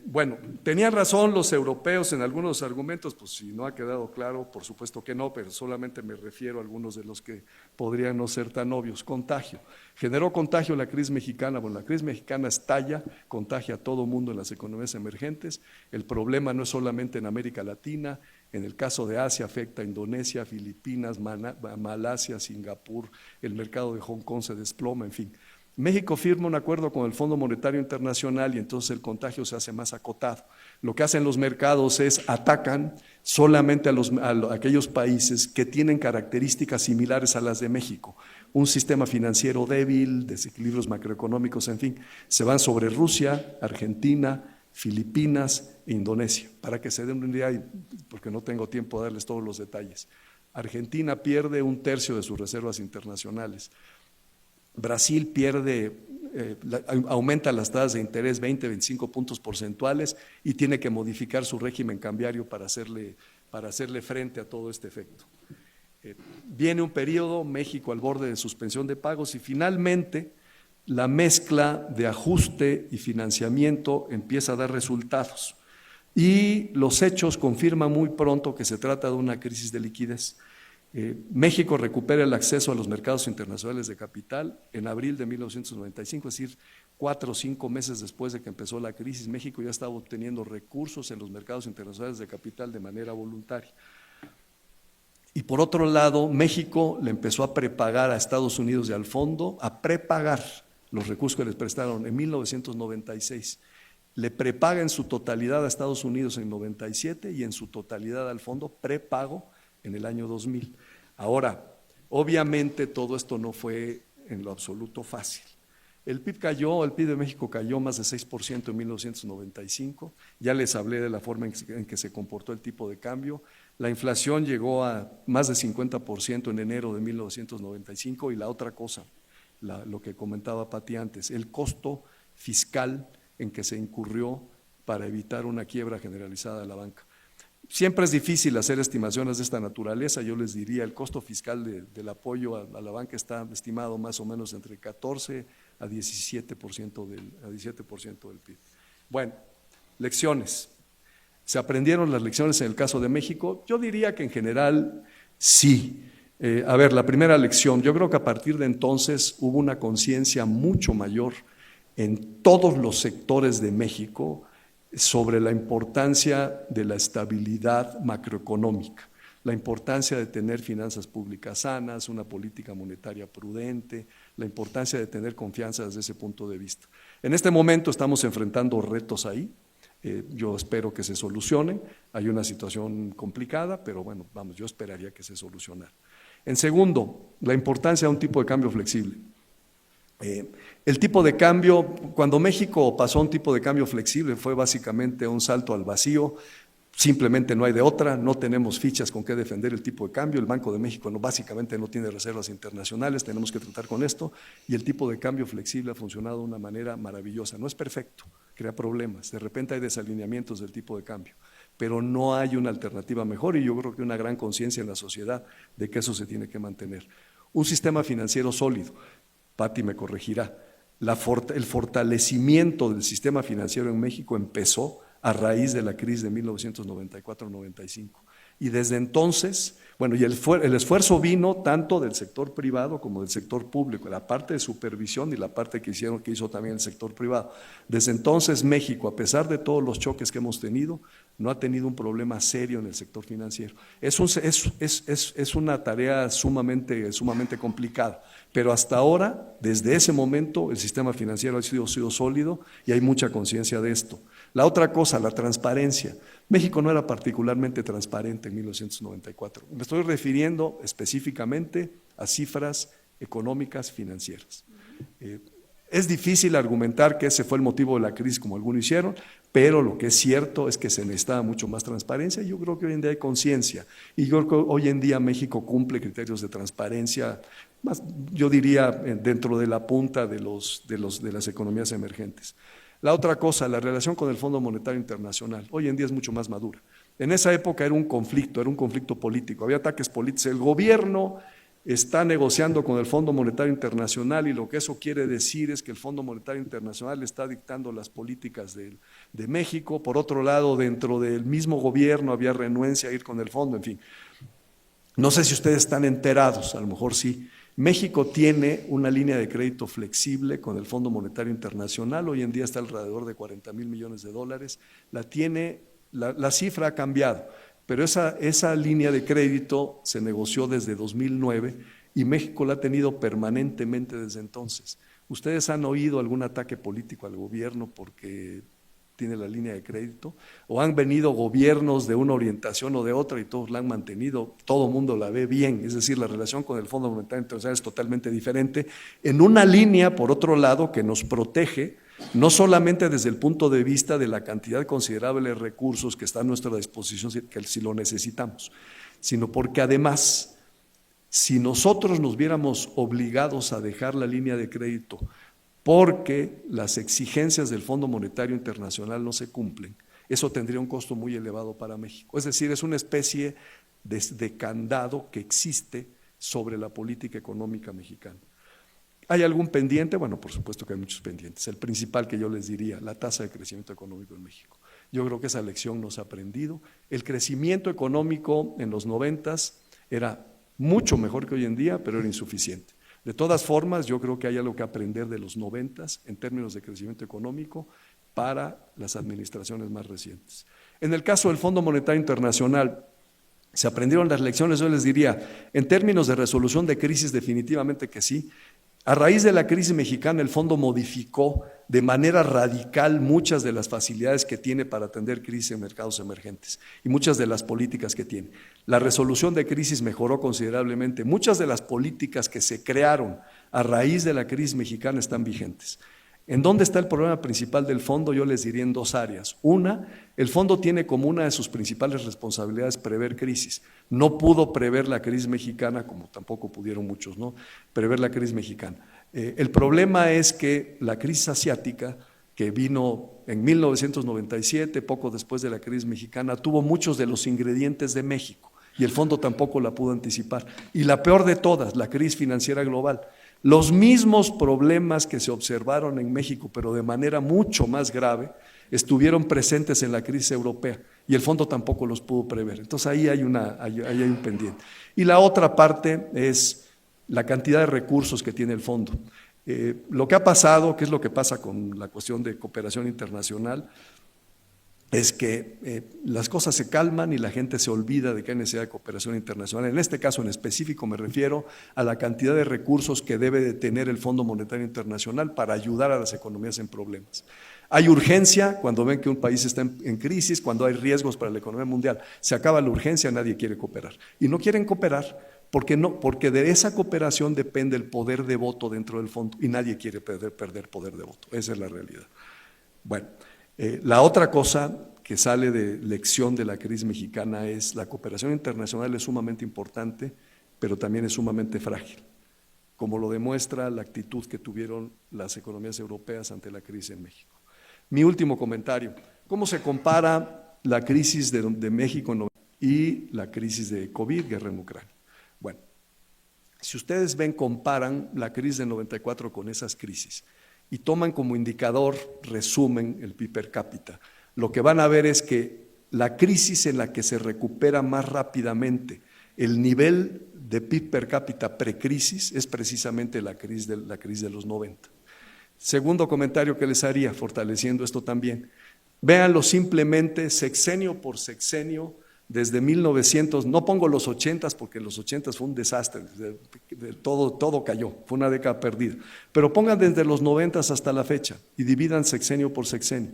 Bueno, tenían razón los europeos en algunos argumentos, pues si no ha quedado claro, por supuesto que no, pero solamente me refiero a algunos de los que podrían no ser tan obvios. Contagio. Generó contagio la crisis mexicana. Bueno, la crisis mexicana estalla, contagia a todo mundo en las economías emergentes. El problema no es solamente en América Latina, en el caso de Asia afecta a Indonesia, Filipinas, Malasia, Singapur, el mercado de Hong Kong se desploma, en fin. México firma un acuerdo con el Fondo Monetario Internacional y entonces el contagio se hace más acotado. Lo que hacen los mercados es atacan solamente a aquellos países que tienen características similares a las de México. Un sistema financiero débil, desequilibrios macroeconómicos, en fin. Se van sobre Rusia, Argentina, Filipinas e Indonesia. Para que se den una idea, porque no tengo tiempo de darles todos los detalles. Argentina pierde 1/3 de sus reservas internacionales. Brasil aumenta las tasas de interés 20-25 puntos porcentuales y tiene que modificar su régimen cambiario para hacerle frente a todo este efecto. Viene un periodo, México al borde de suspensión de pagos y finalmente la mezcla de ajuste y financiamiento empieza a dar resultados. Y los hechos confirman muy pronto que se trata de una crisis de liquidez. México recupera el acceso a los mercados internacionales de capital en abril de 1995, es decir, 4 o 5 meses después de que empezó la crisis. México ya estaba obteniendo recursos en los mercados internacionales de capital de manera voluntaria. Y por otro lado, México le empezó a prepagar a Estados Unidos y al fondo, a prepagar los recursos que les prestaron en 1996. Le prepaga en su totalidad a Estados Unidos en 97 y en su totalidad al fondo prepago en el año 2000. Ahora, obviamente todo esto no fue en lo absoluto fácil. El PIB de México cayó más de 6% en 1995, ya les hablé de la forma en que se comportó el tipo de cambio. La inflación llegó a más de 50% en enero de 1995 y la otra cosa, lo que comentaba Pati antes, el costo fiscal en que se incurrió para evitar una quiebra generalizada de la banca. Siempre es difícil hacer estimaciones de esta naturaleza. Yo les diría, el costo fiscal del apoyo a la banca está estimado más o menos entre 14 a 17% del PIB. Bueno, lecciones. ¿Se aprendieron las lecciones en el caso de México? Yo diría que en general sí. La primera lección, yo creo que a partir de entonces hubo una conciencia mucho mayor en todos los sectores de México sobre la importancia de la estabilidad macroeconómica, la importancia de tener finanzas públicas sanas, una política monetaria prudente, la importancia de tener confianza desde ese punto de vista. En este momento estamos enfrentando retos ahí, yo espero que se solucionen, hay una situación complicada, pero bueno, yo esperaría que se solucionara. En segundo, la importancia de un tipo de cambio flexible. El tipo de cambio, cuando México pasó a un tipo de cambio flexible, fue básicamente un salto al vacío, simplemente no hay de otra, no tenemos fichas con qué defender el tipo de cambio, el Banco de México básicamente no tiene reservas internacionales, tenemos que tratar con esto, y el tipo de cambio flexible ha funcionado de una manera maravillosa. No es perfecto, crea problemas, de repente hay desalineamientos del tipo de cambio, pero no hay una alternativa mejor y yo creo que una gran conciencia en la sociedad de que eso se tiene que mantener. Un sistema financiero sólido. Pati me corregirá, el fortalecimiento del sistema financiero en México empezó a raíz de la crisis de 1994-95. Y desde entonces, y el esfuerzo vino tanto del sector privado como del sector público, la parte de supervisión y la parte que hizo también el sector privado. Desde entonces México, a pesar de todos los choques que hemos tenido, no ha tenido un problema serio en el sector financiero. Es una tarea sumamente complicada, pero hasta ahora, desde ese momento, el sistema financiero ha sido sólido y hay mucha conciencia de esto. La otra cosa, la transparencia. México no era particularmente transparente en 1994. Me estoy refiriendo específicamente a cifras económicas financieras. Es difícil argumentar que ese fue el motivo de la crisis, como algunos hicieron, pero lo que es cierto es que se necesitaba mucho más transparencia y yo creo que hoy en día hay conciencia. Y yo creo que hoy en día México cumple criterios de transparencia, yo diría dentro de la punta de las economías emergentes. La otra cosa, la relación con el Fondo Monetario Internacional, hoy en día es mucho más madura. En esa época era un conflicto político, había ataques políticos. El gobierno está negociando con el Fondo Monetario Internacional y lo que eso quiere decir es que el Fondo Monetario Internacional está dictando las políticas de México. Por otro lado, dentro del mismo gobierno había renuencia a ir con el fondo, en fin. No sé si ustedes están enterados, a lo mejor sí. México tiene una línea de crédito flexible con el Fondo Monetario Internacional, hoy en día está alrededor de $40,000 millones. La cifra ha cambiado, pero esa línea de crédito se negoció desde 2009 y México la ha tenido permanentemente desde entonces. ¿Ustedes han oído algún ataque político al gobierno porque tiene la línea de crédito? ¿O han venido gobiernos de una orientación o de otra y todos la han mantenido? Todo el mundo la ve bien, es decir, la relación con el Fondo Monetario Internacional es totalmente diferente, en una línea, por otro lado, que nos protege, no solamente desde el punto de vista de la cantidad considerable de recursos que está a nuestra disposición si lo necesitamos, sino porque además, si nosotros nos viéramos obligados a dejar la línea de crédito porque las exigencias del Fondo Monetario Internacional no se cumplen, eso tendría un costo muy elevado para México. Es decir, es una especie de candado que existe sobre la política económica mexicana. ¿Hay algún pendiente? Bueno, por supuesto que hay muchos pendientes. El principal que yo les diría, la tasa de crecimiento económico en México. Yo creo que esa lección nos ha aprendido. El crecimiento económico en los 90s era mucho mejor que hoy en día, pero era insuficiente. De todas formas, yo creo que hay algo que aprender de los 90s en términos de crecimiento económico para las administraciones más recientes. En el caso del Fondo Monetario Internacional, ¿se aprendieron las lecciones? Yo les diría, en términos de resolución de crisis, definitivamente que sí. A raíz de la crisis mexicana, el fondo modificó de manera radical muchas de las facilidades que tiene para atender crisis en mercados emergentes y muchas de las políticas que tiene. La resolución de crisis mejoró considerablemente. Muchas de las políticas que se crearon a raíz de la crisis mexicana están vigentes. ¿En dónde está el problema principal del fondo? Yo les diría en dos áreas. Una, el fondo tiene como una de sus principales responsabilidades prever crisis. No pudo prever la crisis mexicana, como tampoco pudieron muchos, ¿no? Prever la crisis mexicana. El problema es que la crisis asiática, que vino en 1997, poco después de la crisis mexicana, tuvo muchos de los ingredientes de México y el fondo tampoco la pudo anticipar. Y la peor de todas, la crisis financiera global. Los mismos problemas que se observaron en México, pero de manera mucho más grave, estuvieron presentes en la crisis europea y el fondo tampoco los pudo prever. Entonces ahí hay un pendiente. Y la otra parte es la cantidad de recursos que tiene el fondo. Lo que ha pasado, ¿qué es lo que pasa con la cuestión de cooperación internacional? Es que las cosas se calman y la gente se olvida de que hay necesidad de cooperación internacional. En este caso en específico me refiero a la cantidad de recursos que debe de tener el Fondo Monetario Internacional para ayudar a las economías en problemas. Hay urgencia cuando ven que un país está en crisis, cuando hay riesgos para la economía mundial. Se acaba la urgencia, nadie quiere cooperar. Y no quieren cooperar porque de esa cooperación depende el poder de voto dentro del fondo y nadie quiere perder poder de voto. Esa es la realidad. Bueno. La otra cosa que sale de lección de la crisis mexicana es la cooperación internacional es sumamente importante, pero también es sumamente frágil, como lo demuestra la actitud que tuvieron las economías europeas ante la crisis en México. Mi último comentario, ¿cómo se compara la crisis de México y la crisis de COVID, guerra en Ucrania? Bueno, si ustedes comparan la crisis del 94 con esas crisis, y toman como indicador, resumen, el PIB per cápita, lo que van a ver es que la crisis en la que se recupera más rápidamente el nivel de PIB per cápita precrisis es precisamente la crisis de los 90. Segundo comentario que les haría, fortaleciendo esto también, véanlo simplemente sexenio por sexenio, desde 1900, no pongo los 80s porque los 80s fue un desastre, todo cayó, fue una década perdida, pero pongan desde los 90s hasta la fecha y dividan sexenio por sexenio.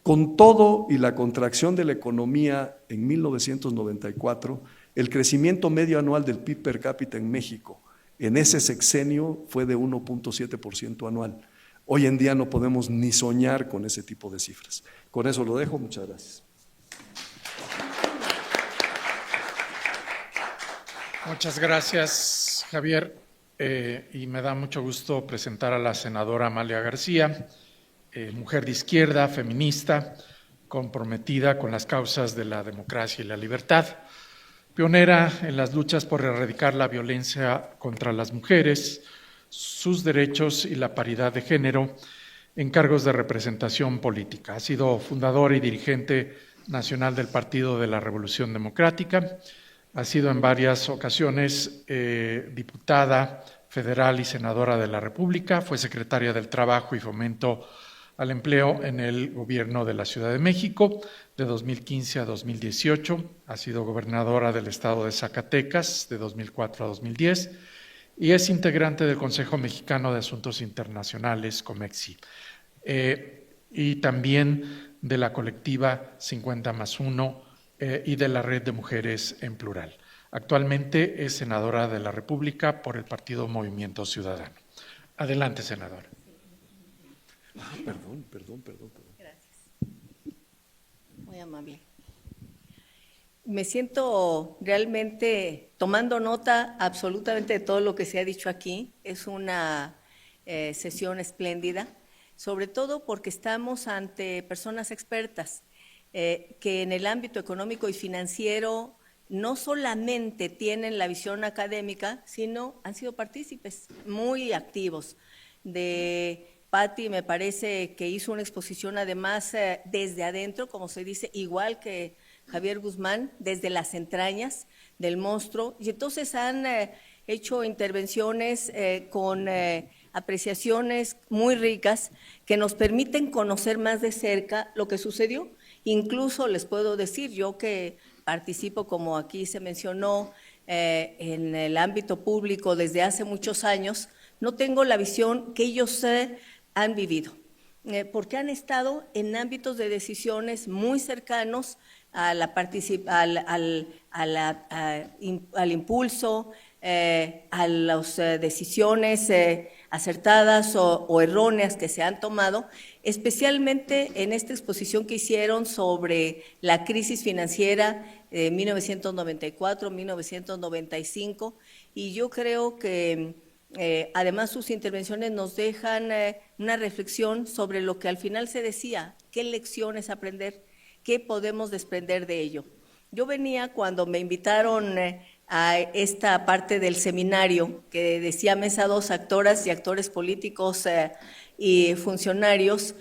Con todo y la contracción de la economía en 1994, el crecimiento medio anual del PIB per cápita en México en ese sexenio fue de 1.7% anual. Hoy en día no podemos ni soñar con ese tipo de cifras. Con eso lo dejo, muchas gracias. Muchas gracias, Javier. Y me da mucho gusto presentar a la senadora Amalia García, mujer de izquierda, feminista, comprometida con las causas de la democracia y la libertad, pionera en las luchas por erradicar la violencia contra las mujeres, sus derechos y la paridad de género en cargos de representación política. Ha sido fundadora y dirigente nacional del Partido de la Revolución Democrática. Ha sido en varias ocasiones diputada federal y senadora de la República, fue secretaria del Trabajo y Fomento al Empleo en el gobierno de la Ciudad de México de 2015 a 2018, ha sido gobernadora del estado de Zacatecas de 2004 a 2010 y es integrante del Consejo Mexicano de Asuntos Internacionales, COMEXI, y también de la colectiva 50+1, y de la Red de Mujeres en Plural. Actualmente es senadora de la República por el partido Movimiento Ciudadano. Adelante, senadora. Perdón. Gracias. Muy amable. Me siento realmente tomando nota absolutamente de todo lo que se ha dicho aquí. Es una sesión espléndida, sobre todo porque estamos ante personas expertas que en el ámbito económico y financiero no solamente tienen la visión académica, sino han sido partícipes muy activos. de Patti, me parece que hizo una exposición además desde adentro, como se dice, igual que Javier Guzmán, desde las entrañas del monstruo, y entonces han hecho intervenciones con apreciaciones muy ricas que nos permiten conocer más de cerca lo que sucedió. Incluso les puedo decir, yo que participo, como aquí se mencionó, en el ámbito público desde hace muchos años, no tengo la visión que ellos han vivido, porque han estado en ámbitos de decisiones muy cercanos a la al impulso, a las decisiones acertadas o erróneas que se han tomado, especialmente en esta exposición que hicieron sobre la crisis financiera de 1994-1995, y yo creo que además sus intervenciones nos dejan una reflexión sobre lo que al final se decía, qué lecciones aprender, qué podemos desprender de ello. Yo venía cuando me invitaron a esta parte del seminario que decía Mesa 2, actoras y actores políticos y funcionarios,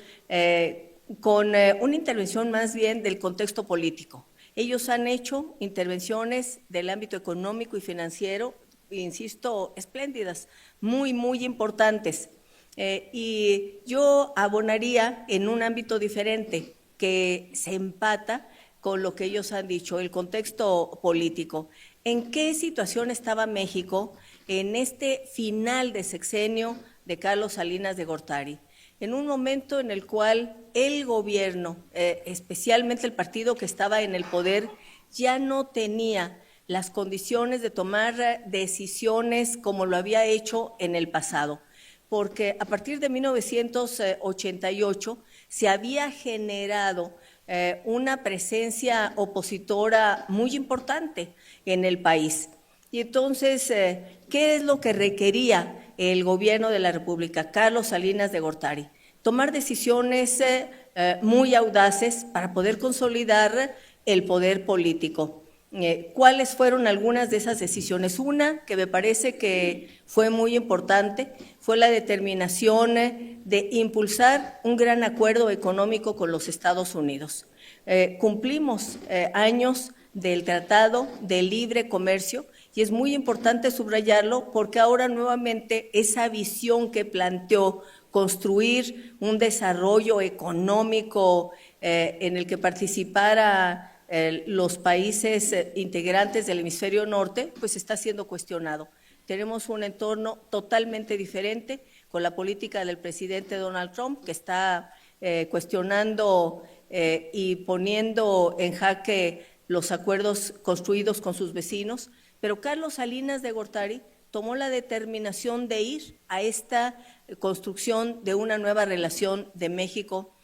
con una intervención más bien del contexto político. Ellos han hecho intervenciones del ámbito económico y financiero, insisto, espléndidas, muy, muy importantes. Y yo abonaría en un ámbito diferente que se empata con lo que ellos han dicho, el contexto político. ¿En qué situación estaba México en este final de sexenio de Carlos Salinas de Gortari? En un momento en el cual el gobierno, especialmente el partido que estaba en el poder, ya no tenía las condiciones de tomar decisiones como lo había hecho en el pasado, porque a partir de 1988 se había generado una presencia opositora muy importante en el país. Y entonces, ¿qué es lo que requería el gobierno de la República, Carlos Salinas de Gortari? Tomar decisiones muy audaces para poder consolidar el poder político. ¿Cuáles fueron algunas de esas decisiones? Una que me parece que fue muy importante fue la determinación de impulsar un gran acuerdo económico con los Estados Unidos. Cumplimos años del Tratado de Libre Comercio y es muy importante subrayarlo porque ahora nuevamente esa visión que planteó construir un desarrollo económico en el que participara los países integrantes del hemisferio norte, pues está siendo cuestionado. Tenemos un entorno totalmente diferente con la política del presidente Donald Trump, que está cuestionando y poniendo en jaque los acuerdos construidos con sus vecinos, pero Carlos Salinas de Gortari tomó la determinación de ir a esta construcción de una nueva relación de México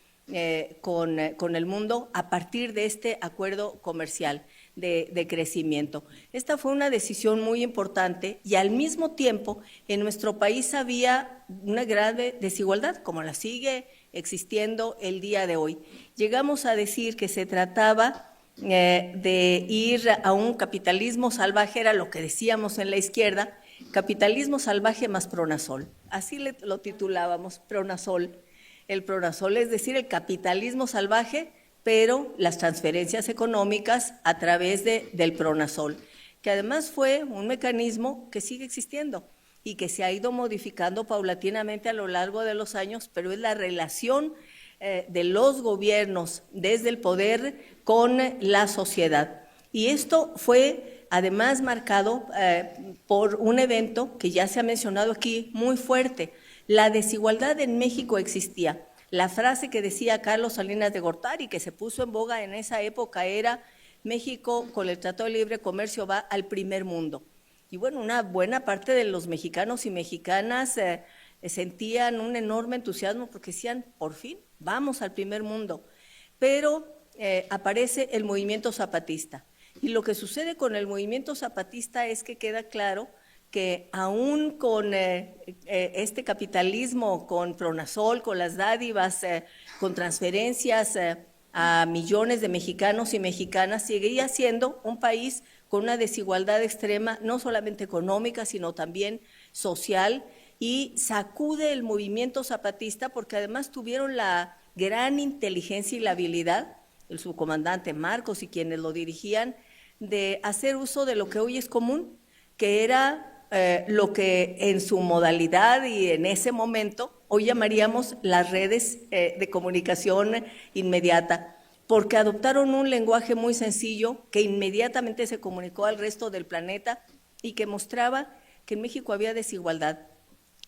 con el mundo a partir de este acuerdo comercial de crecimiento. Esta fue una decisión muy importante y al mismo tiempo en nuestro país había una grave desigualdad, como la sigue existiendo el día de hoy. Llegamos a decir que se trataba de ir a un capitalismo salvaje, era lo que decíamos en la izquierda, capitalismo salvaje más Pronasol. Así lo titulábamos, Pronasol. El Pronasol, es decir, el capitalismo salvaje, pero las transferencias económicas a través del Pronasol, que además fue un mecanismo que sigue existiendo y que se ha ido modificando paulatinamente a lo largo de los años, pero es la relación de los gobiernos desde el poder con la sociedad. Y esto fue además marcado por un evento que ya se ha mencionado aquí muy fuerte. La desigualdad en México existía. La frase que decía Carlos Salinas de Gortari, que se puso en boga en esa época, era: México con el Tratado de Libre Comercio va al primer mundo. Y bueno, una buena parte de los mexicanos y mexicanas sentían un enorme entusiasmo porque decían, por fin, vamos al primer mundo. Pero aparece el movimiento zapatista. Y lo que sucede con el movimiento zapatista es que queda claro que aún con este capitalismo, con Pronasol, con las dádivas, con transferencias a millones de mexicanos y mexicanas, seguiría siendo un país con una desigualdad extrema, no solamente económica, sino también social, y sacude el movimiento zapatista porque además tuvieron la gran inteligencia y la habilidad, el subcomandante Marcos y quienes lo dirigían, de hacer uso de lo que hoy es común, que era lo que en su modalidad y en ese momento hoy llamaríamos las redes de comunicación inmediata, porque adoptaron un lenguaje muy sencillo que inmediatamente se comunicó al resto del planeta y que mostraba que en México había desigualdad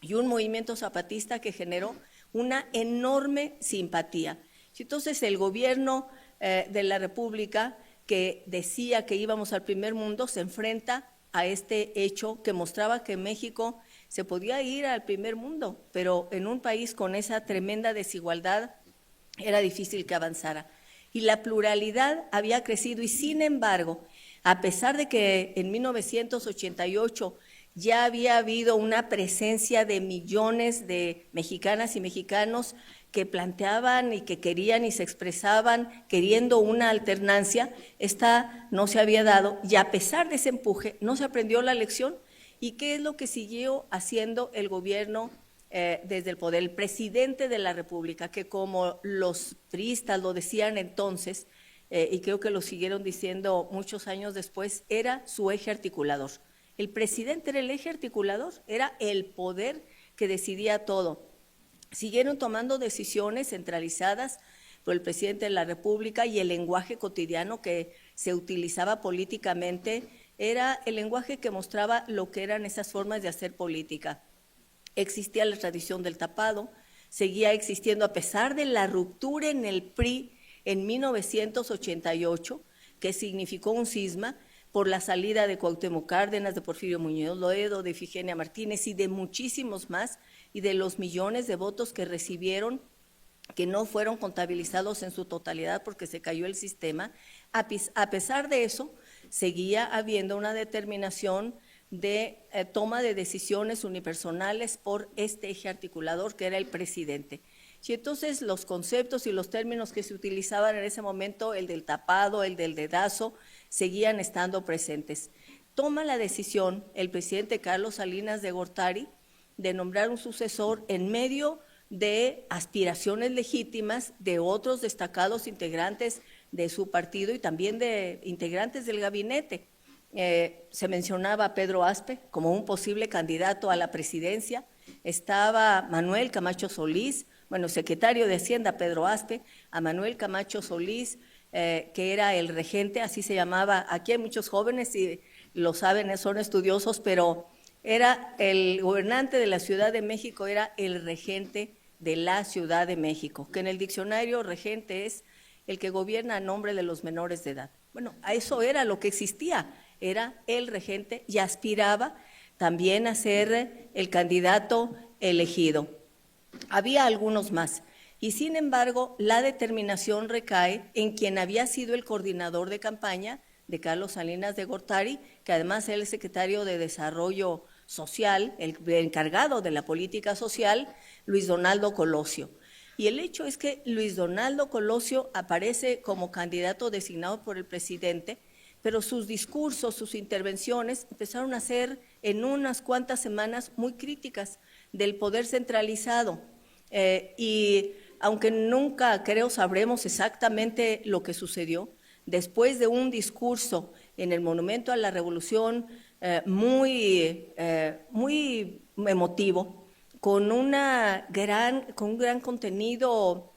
y un movimiento zapatista que generó una enorme simpatía. Entonces el gobierno de la República, que decía que íbamos al primer mundo, se enfrenta a este hecho que mostraba que México se podía ir al primer mundo, pero en un país con esa tremenda desigualdad era difícil que avanzara. Y la pluralidad había crecido y sin embargo, a pesar de que en 1988 ya había habido una presencia de millones de mexicanas y mexicanos que planteaban y que querían y se expresaban queriendo una alternancia, esta no se había dado y a pesar de ese empuje no se aprendió la lección. ¿Y qué es lo que siguió haciendo el gobierno desde el poder? El presidente de la República, que como los priistas lo decían entonces, y creo que lo siguieron diciendo muchos años después, era su eje articulador. El presidente era el eje articulador, era el poder que decidía todo. Siguieron tomando decisiones centralizadas por el presidente de la República y el lenguaje cotidiano que se utilizaba políticamente era el lenguaje que mostraba lo que eran esas formas de hacer política. Existía la tradición del tapado, seguía existiendo a pesar de la ruptura en el PRI en 1988, que significó un cisma por la salida de Cuauhtémoc Cárdenas, de Porfirio Muñoz Ledo, de Ifigenia Martínez y de muchísimos más, y de los millones de votos que recibieron, que no fueron contabilizados en su totalidad porque se cayó el sistema. A pesar de eso, seguía habiendo una determinación de toma de decisiones unipersonales por este eje articulador que era el presidente. Y entonces los conceptos y los términos que se utilizaban en ese momento, el del tapado, el del dedazo, seguían estando presentes. Toma la decisión el presidente Carlos Salinas de Gortari de nombrar un sucesor en medio de aspiraciones legítimas de otros destacados integrantes de su partido y también de integrantes del gabinete. Se mencionaba a Pedro Aspe como un posible candidato a la presidencia, estaba Manuel Camacho Solís, secretario de Hacienda Pedro Aspe, a Manuel Camacho Solís, que era el regente, así se llamaba. Aquí hay muchos jóvenes y lo saben, son estudiosos, pero era el gobernante de la Ciudad de México, era el regente de la Ciudad de México, que en el diccionario regente es el que gobierna a nombre de los menores de edad. Bueno, a eso era lo que existía, era el regente y aspiraba también a ser el candidato elegido. Había algunos más y sin embargo la determinación recae en quien había sido el coordinador de campaña de Carlos Salinas de Gortari, que además era el secretario de Desarrollo Social, el encargado de la política social, Luis Donaldo Colosio. Y el hecho es que Luis Donaldo Colosio aparece como candidato designado por el presidente, pero sus discursos, sus intervenciones empezaron a ser en unas cuantas semanas muy críticas del poder centralizado. Y aunque nunca creo sabremos exactamente lo que sucedió, después de un discurso en el Monumento a la Revolución muy emotivo, con un gran contenido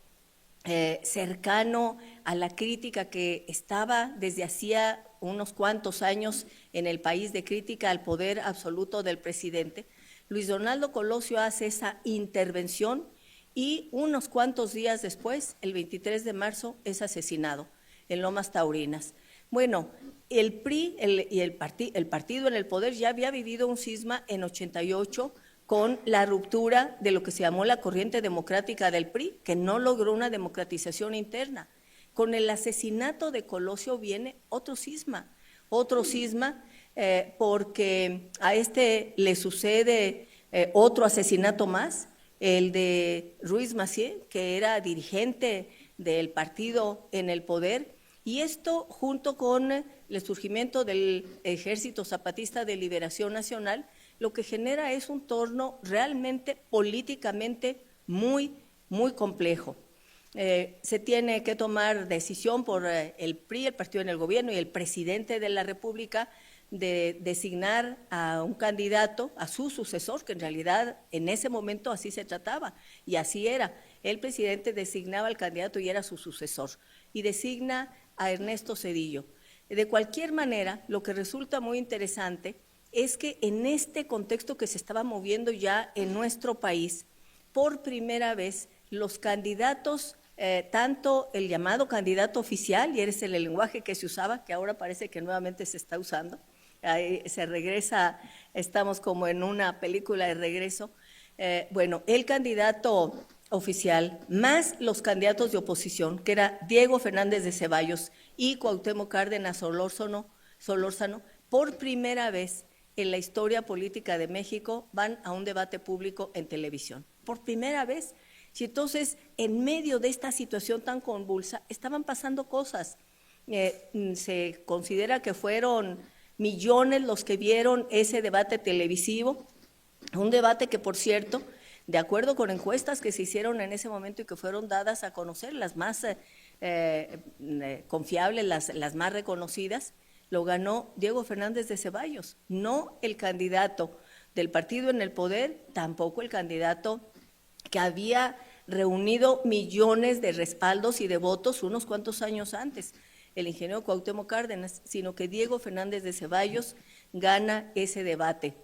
cercano a la crítica que estaba desde hacía unos cuantos años en el país, de crítica al poder absoluto del presidente, Luis Donaldo Colosio hace esa intervención y unos cuantos días después, el 23 de marzo, es asesinado en Lomas Taurinas. Bueno, el PRI y el partido en el poder ya había vivido un cisma en 88 con la ruptura de lo que se llamó la corriente democrática del PRI, que no logró una democratización interna. Con el asesinato de Colosio viene otro cisma porque a este le sucede otro asesinato más, el de Ruiz Massieu, que era dirigente del partido en el poder, y esto junto con el surgimiento del Ejército Zapatista de Liberación Nacional lo que genera es un torno realmente políticamente muy, muy complejo. Se tiene que tomar decisión por el PRI, el partido en el gobierno, y el presidente de la República de designar a un candidato, a su sucesor, que en realidad en ese momento así se trataba, y así era. El presidente designaba al candidato y era su sucesor, y designa a Ernesto Zedillo. De cualquier manera, lo que resulta muy interesante es que en este contexto que se estaba moviendo ya en nuestro país, por primera vez los candidatos, tanto el llamado candidato oficial, y ese es el lenguaje que se usaba, que ahora parece que nuevamente se está usando, se regresa, estamos como en una película de regreso, bueno, el candidato oficial, más los candidatos de oposición, que era Diego Fernández de Ceballos y Cuauhtémoc Cárdenas Solórzano, por primera vez en la historia política de México van a un debate público en televisión. Por primera vez. Y entonces, en medio de esta situación tan convulsa, estaban pasando cosas. Se considera que fueron millones los que vieron ese debate televisivo, un debate que, por cierto, de acuerdo con encuestas que se hicieron en ese momento y que fueron dadas a conocer, las más confiables, las más reconocidas, lo ganó Diego Fernández de Ceballos, no el candidato del partido en el poder, tampoco el candidato que había reunido millones de respaldos y de votos unos cuantos años antes, el ingeniero Cuauhtémoc Cárdenas, sino que Diego Fernández de Ceballos gana ese debate.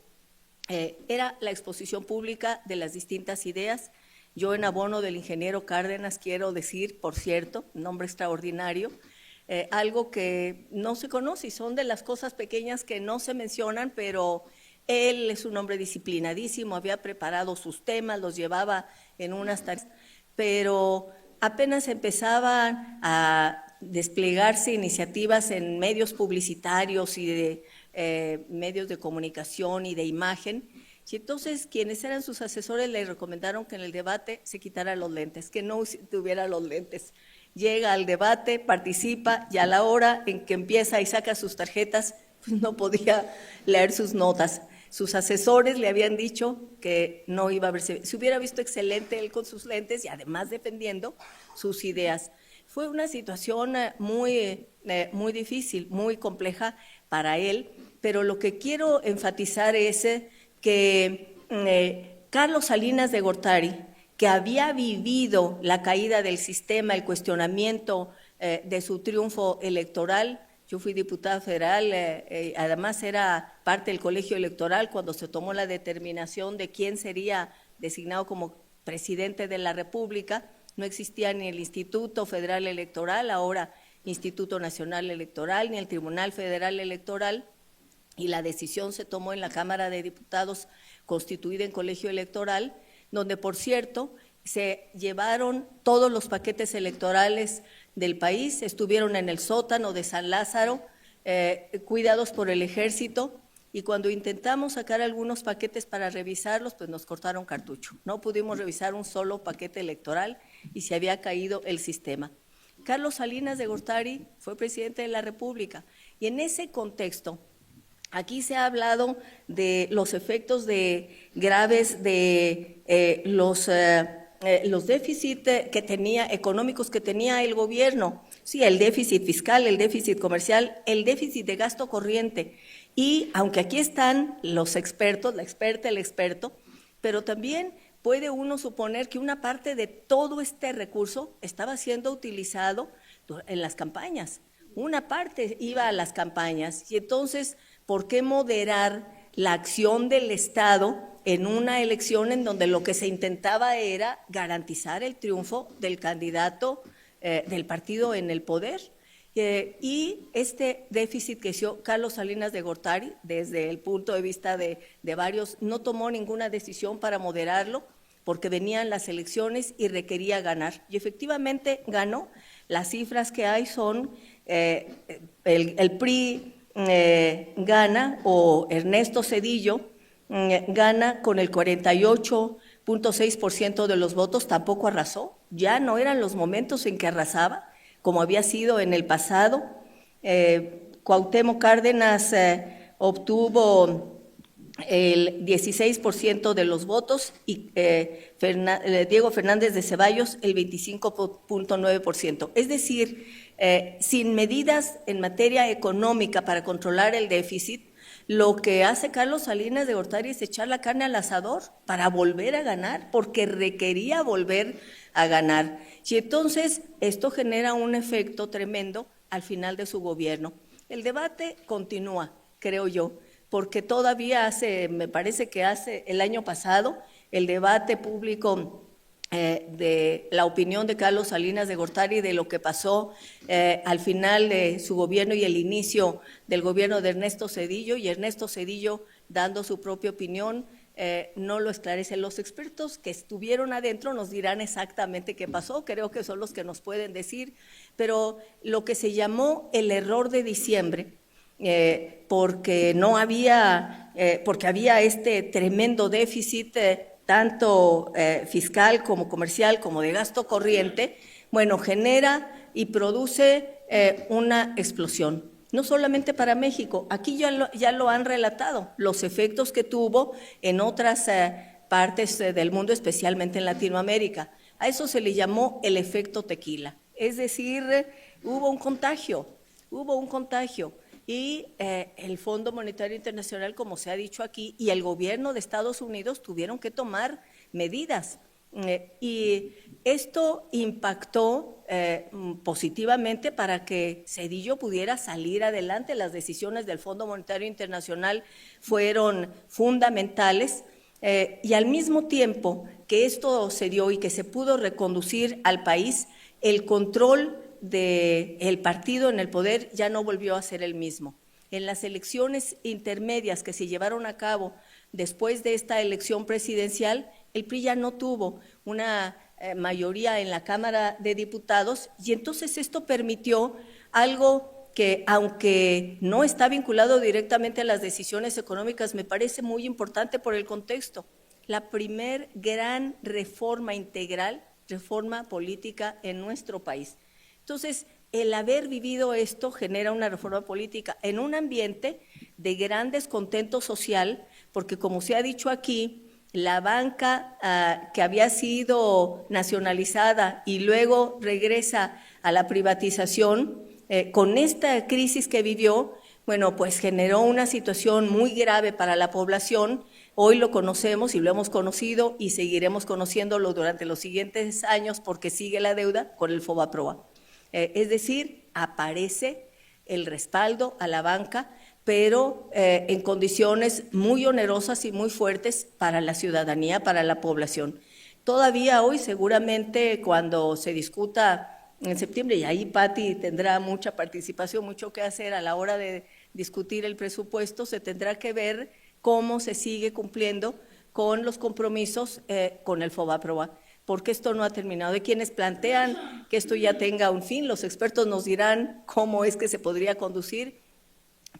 Era la exposición pública de las distintas ideas. Yo, en abono del ingeniero Cárdenas, quiero decir, por cierto, nombre extraordinario, algo que no se conoce y son de las cosas pequeñas que no se mencionan, pero él es un hombre disciplinadísimo, había preparado sus temas, los llevaba en unas tareas, pero apenas empezaban a desplegarse iniciativas en medios publicitarios y de medios de comunicación y de imagen, y entonces quienes eran sus asesores le recomendaron que en el debate se quitara los lentes, que no tuviera los lentes. Llega al debate, participa, y a la hora en que empieza y saca sus tarjetas, pues no podía leer sus notas. Sus asesores le habían dicho que no iba a verse, se hubiera visto excelente él con sus lentes y además defendiendo sus ideas. Fue una situación muy difícil, muy compleja para él, pero lo que quiero enfatizar es que Carlos Salinas de Gortari, que había vivido la caída del sistema, el cuestionamiento de su triunfo electoral. Yo fui diputada federal, además era parte del colegio electoral cuando se tomó la determinación de quién sería designado como presidente de la República. No existía ni el Instituto Federal Electoral, ahora Instituto Nacional Electoral, ni el Tribunal Federal Electoral, y la decisión se tomó en la Cámara de Diputados constituida en colegio electoral, donde, por cierto, se llevaron todos los paquetes electorales del país, estuvieron en el sótano de San Lázaro, cuidados por el ejército, y cuando intentamos sacar algunos paquetes para revisarlos, pues nos cortaron cartucho. No pudimos revisar un solo paquete electoral y se había caído el sistema. Carlos Salinas de Gortari fue presidente de la República, y en ese contexto, aquí se ha hablado de los efectos graves de los déficits que tenía, económicos que tenía el gobierno, sí, el déficit fiscal, el déficit comercial, el déficit de gasto corriente. Y aunque aquí están los expertos, la experta, el experto, pero también puede uno suponer que una parte de todo este recurso estaba siendo utilizado en las campañas. Una parte iba a las campañas, y entonces, ¿por qué moderar la acción del Estado en una elección en donde lo que se intentaba era garantizar el triunfo del candidato del partido en el poder? Y este déficit que hizo Carlos Salinas de Gortari, desde el punto de vista de varios, no tomó ninguna decisión para moderarlo, porque venían las elecciones y requería ganar. Y efectivamente ganó. Las cifras que hay son, el PRI gana, o Ernesto Zedillo gana con el 48.6% de los votos, tampoco arrasó, ya no eran los momentos en que arrasaba, como había sido en el pasado. Cuauhtémoc Cárdenas obtuvo el 16% de los votos y Diego Fernández de Ceballos el 25.9%. Es decir, sin medidas en materia económica para controlar el déficit, lo que hace Carlos Salinas de Gortari es echar la carne al asador para volver a ganar, porque requería volver a ganar. Y entonces esto genera un efecto tremendo al final de su gobierno. El debate continúa, creo yo, porque todavía me parece que hace el año pasado, el debate público de la opinión de Carlos Salinas de Gortari de lo que pasó al final de su gobierno y el inicio del gobierno de Ernesto Zedillo, y Ernesto Zedillo dando su propia opinión, no lo esclarecen. Los expertos que estuvieron adentro nos dirán exactamente qué pasó, creo que son los que nos pueden decir, pero lo que se llamó el error de diciembre, porque había este tremendo déficit, tanto fiscal como comercial como de gasto corriente, bueno, genera y produce una explosión. No solamente para México, aquí ya lo han relatado, los efectos que tuvo en otras partes del mundo, especialmente en Latinoamérica. A eso se le llamó el efecto tequila, es decir, hubo un contagio. Y el Fondo Monetario Internacional, como se ha dicho aquí, y el gobierno de Estados Unidos tuvieron que tomar medidas. Y esto impactó positivamente para que Zedillo pudiera salir adelante. Las decisiones del Fondo Monetario Internacional fueron fundamentales, y al mismo tiempo que esto se dio y que se pudo reconducir al país, el control del partido en el poder ya no volvió a ser el mismo. En las elecciones intermedias que se llevaron a cabo después de esta elección presidencial, el PRI ya no tuvo una mayoría en la Cámara de Diputados, y entonces esto permitió algo que, aunque no está vinculado directamente a las decisiones económicas, me parece muy importante por el contexto. La primer gran reforma integral, reforma política en nuestro país. Entonces, el haber vivido esto genera una reforma política en un ambiente de gran descontento social, porque como se ha dicho aquí, la banca que había sido nacionalizada y luego regresa a la privatización, con esta crisis que vivió, bueno, pues generó una situación muy grave para la población. Hoy lo conocemos y lo hemos conocido y seguiremos conociéndolo durante los siguientes años porque sigue la deuda con el FOBAPROA. Es decir, aparece el respaldo a la banca, pero en condiciones muy onerosas y muy fuertes para la ciudadanía, para la población. Todavía hoy, seguramente, cuando se discuta en septiembre, y ahí Pati tendrá mucha participación, mucho que hacer a la hora de discutir el presupuesto, se tendrá que ver cómo se sigue cumpliendo con los compromisos con el FOBAPROA, porque esto no ha terminado. Hay quienes plantean que esto ya tenga un fin, los expertos nos dirán cómo es que se podría conducir,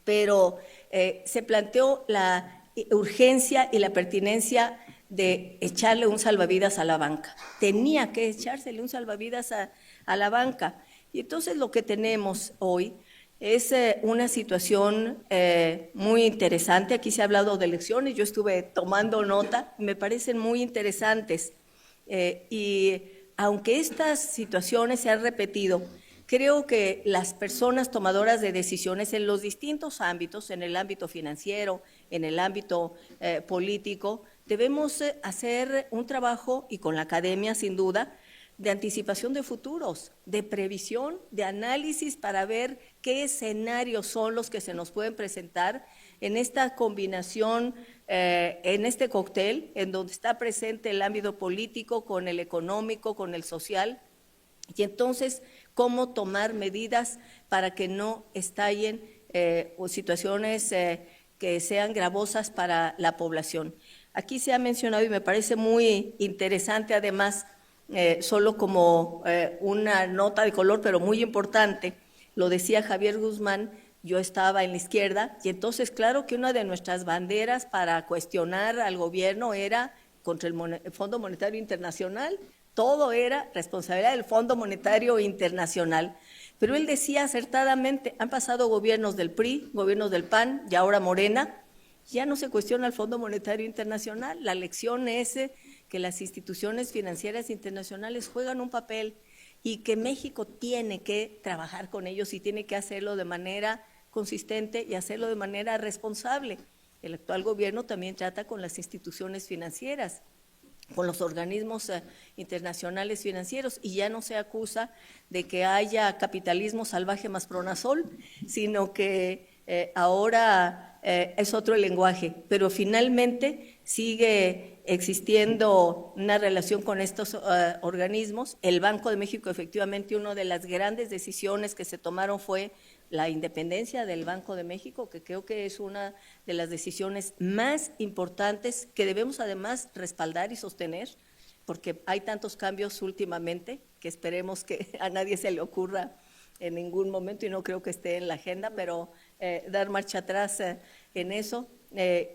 pero se planteó la urgencia y la pertinencia de echarle un salvavidas a la banca. Tenía que echársele un salvavidas a la banca. Y entonces lo que tenemos hoy es una situación muy interesante. Aquí se ha hablado de elecciones, yo estuve tomando nota, me parecen muy interesantes. Y aunque estas situaciones se han repetido, creo que las personas tomadoras de decisiones en los distintos ámbitos, en el ámbito financiero, en el ámbito político, debemos hacer un trabajo, y con la academia sin duda, de anticipación de futuros, de previsión, de análisis para ver qué escenarios son los que se nos pueden presentar en esta combinación, en este cóctel, en donde está presente el ámbito político con el económico, con el social, y entonces cómo tomar medidas para que no estallen situaciones que sean gravosas para la población. Aquí se ha mencionado, y me parece muy interesante además, solo como una nota de color, pero muy importante, lo decía Javier Guzmán, yo estaba en la izquierda, y entonces claro que una de nuestras banderas para cuestionar al gobierno era contra el Fondo Monetario Internacional. Todo era responsabilidad del Fondo Monetario Internacional. Pero él decía acertadamente, han pasado gobiernos del PRI, gobiernos del PAN y ahora Morena, ya no se cuestiona el Fondo Monetario Internacional. La lección es que las instituciones financieras internacionales juegan un papel y que México tiene que trabajar con ellos y tiene que hacerlo de manera consistente y hacerlo de manera responsable. El actual gobierno también trata con las instituciones financieras, con los organismos internacionales financieros, y ya no se acusa de que haya capitalismo salvaje más Pronasol, sino que ahora es otro el lenguaje, pero finalmente sigue existiendo una relación con estos organismos. El Banco de México, efectivamente, una de las grandes decisiones que se tomaron fue la independencia del Banco de México, que creo que es una de las decisiones más importantes que debemos además respaldar y sostener, porque hay tantos cambios últimamente que esperemos que a nadie se le ocurra en ningún momento, y no creo que esté en la agenda, pero dar marcha atrás en eso.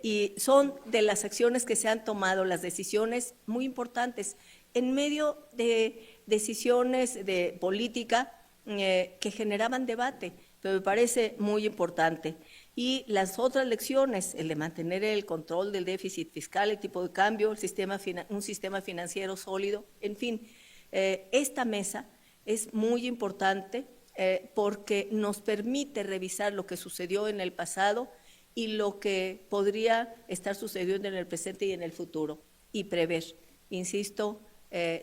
Y son de las acciones que se han tomado, las decisiones muy importantes, en medio de decisiones de política que generaban debate, pero me parece muy importante. Y las otras lecciones, el de mantener el control del déficit fiscal, el tipo de cambio, un sistema financiero sólido, en fin, esta mesa es muy importante porque nos permite revisar lo que sucedió en el pasado y lo que podría estar sucediendo en el presente y en el futuro, y prever, insisto,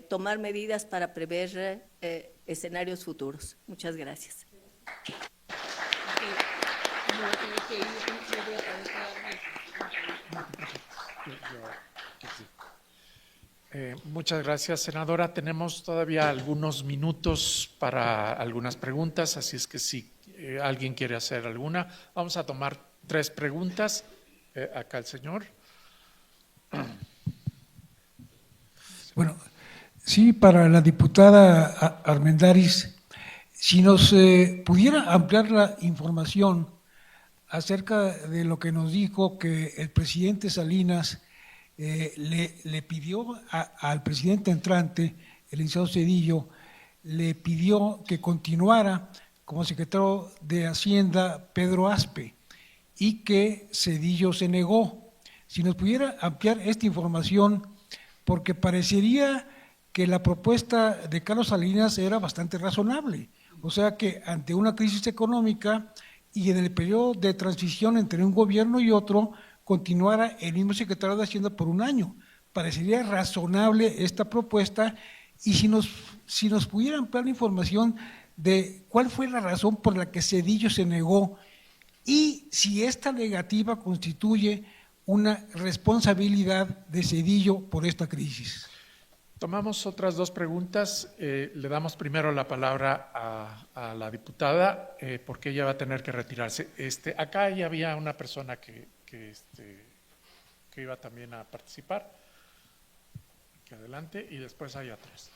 tomar medidas para prever escenarios futuros. Muchas gracias. Muchas gracias, senadora. Tenemos todavía algunos minutos para algunas preguntas, así es que si alguien quiere hacer alguna, vamos a tomar 3 preguntas. Acá el señor. Bueno, sí, para la diputada Armendáriz, si nos pudiera ampliar la información acerca de lo que nos dijo que el presidente Salinas le pidió al presidente entrante, el licenciado Zedillo, le pidió que continuara como secretario de Hacienda Pedro Aspe, y que Zedillo se negó. Si nos pudiera ampliar esta información, porque parecería que la propuesta de Carlos Salinas era bastante razonable, o sea que ante una crisis económica y en el periodo de transición entre un gobierno y otro, continuara el mismo secretario de Hacienda por un año. Parecería razonable esta propuesta, y si nos pudiera ampliar la información de cuál fue la razón por la que Zedillo se negó, y si esta negativa constituye una responsabilidad de Zedillo por esta crisis. Tomamos otras 2 preguntas. Le damos primero la palabra a la diputada, porque ella va a tener que retirarse. Acá ya había una persona que iba también a participar. Aquí adelante, y después hay otros.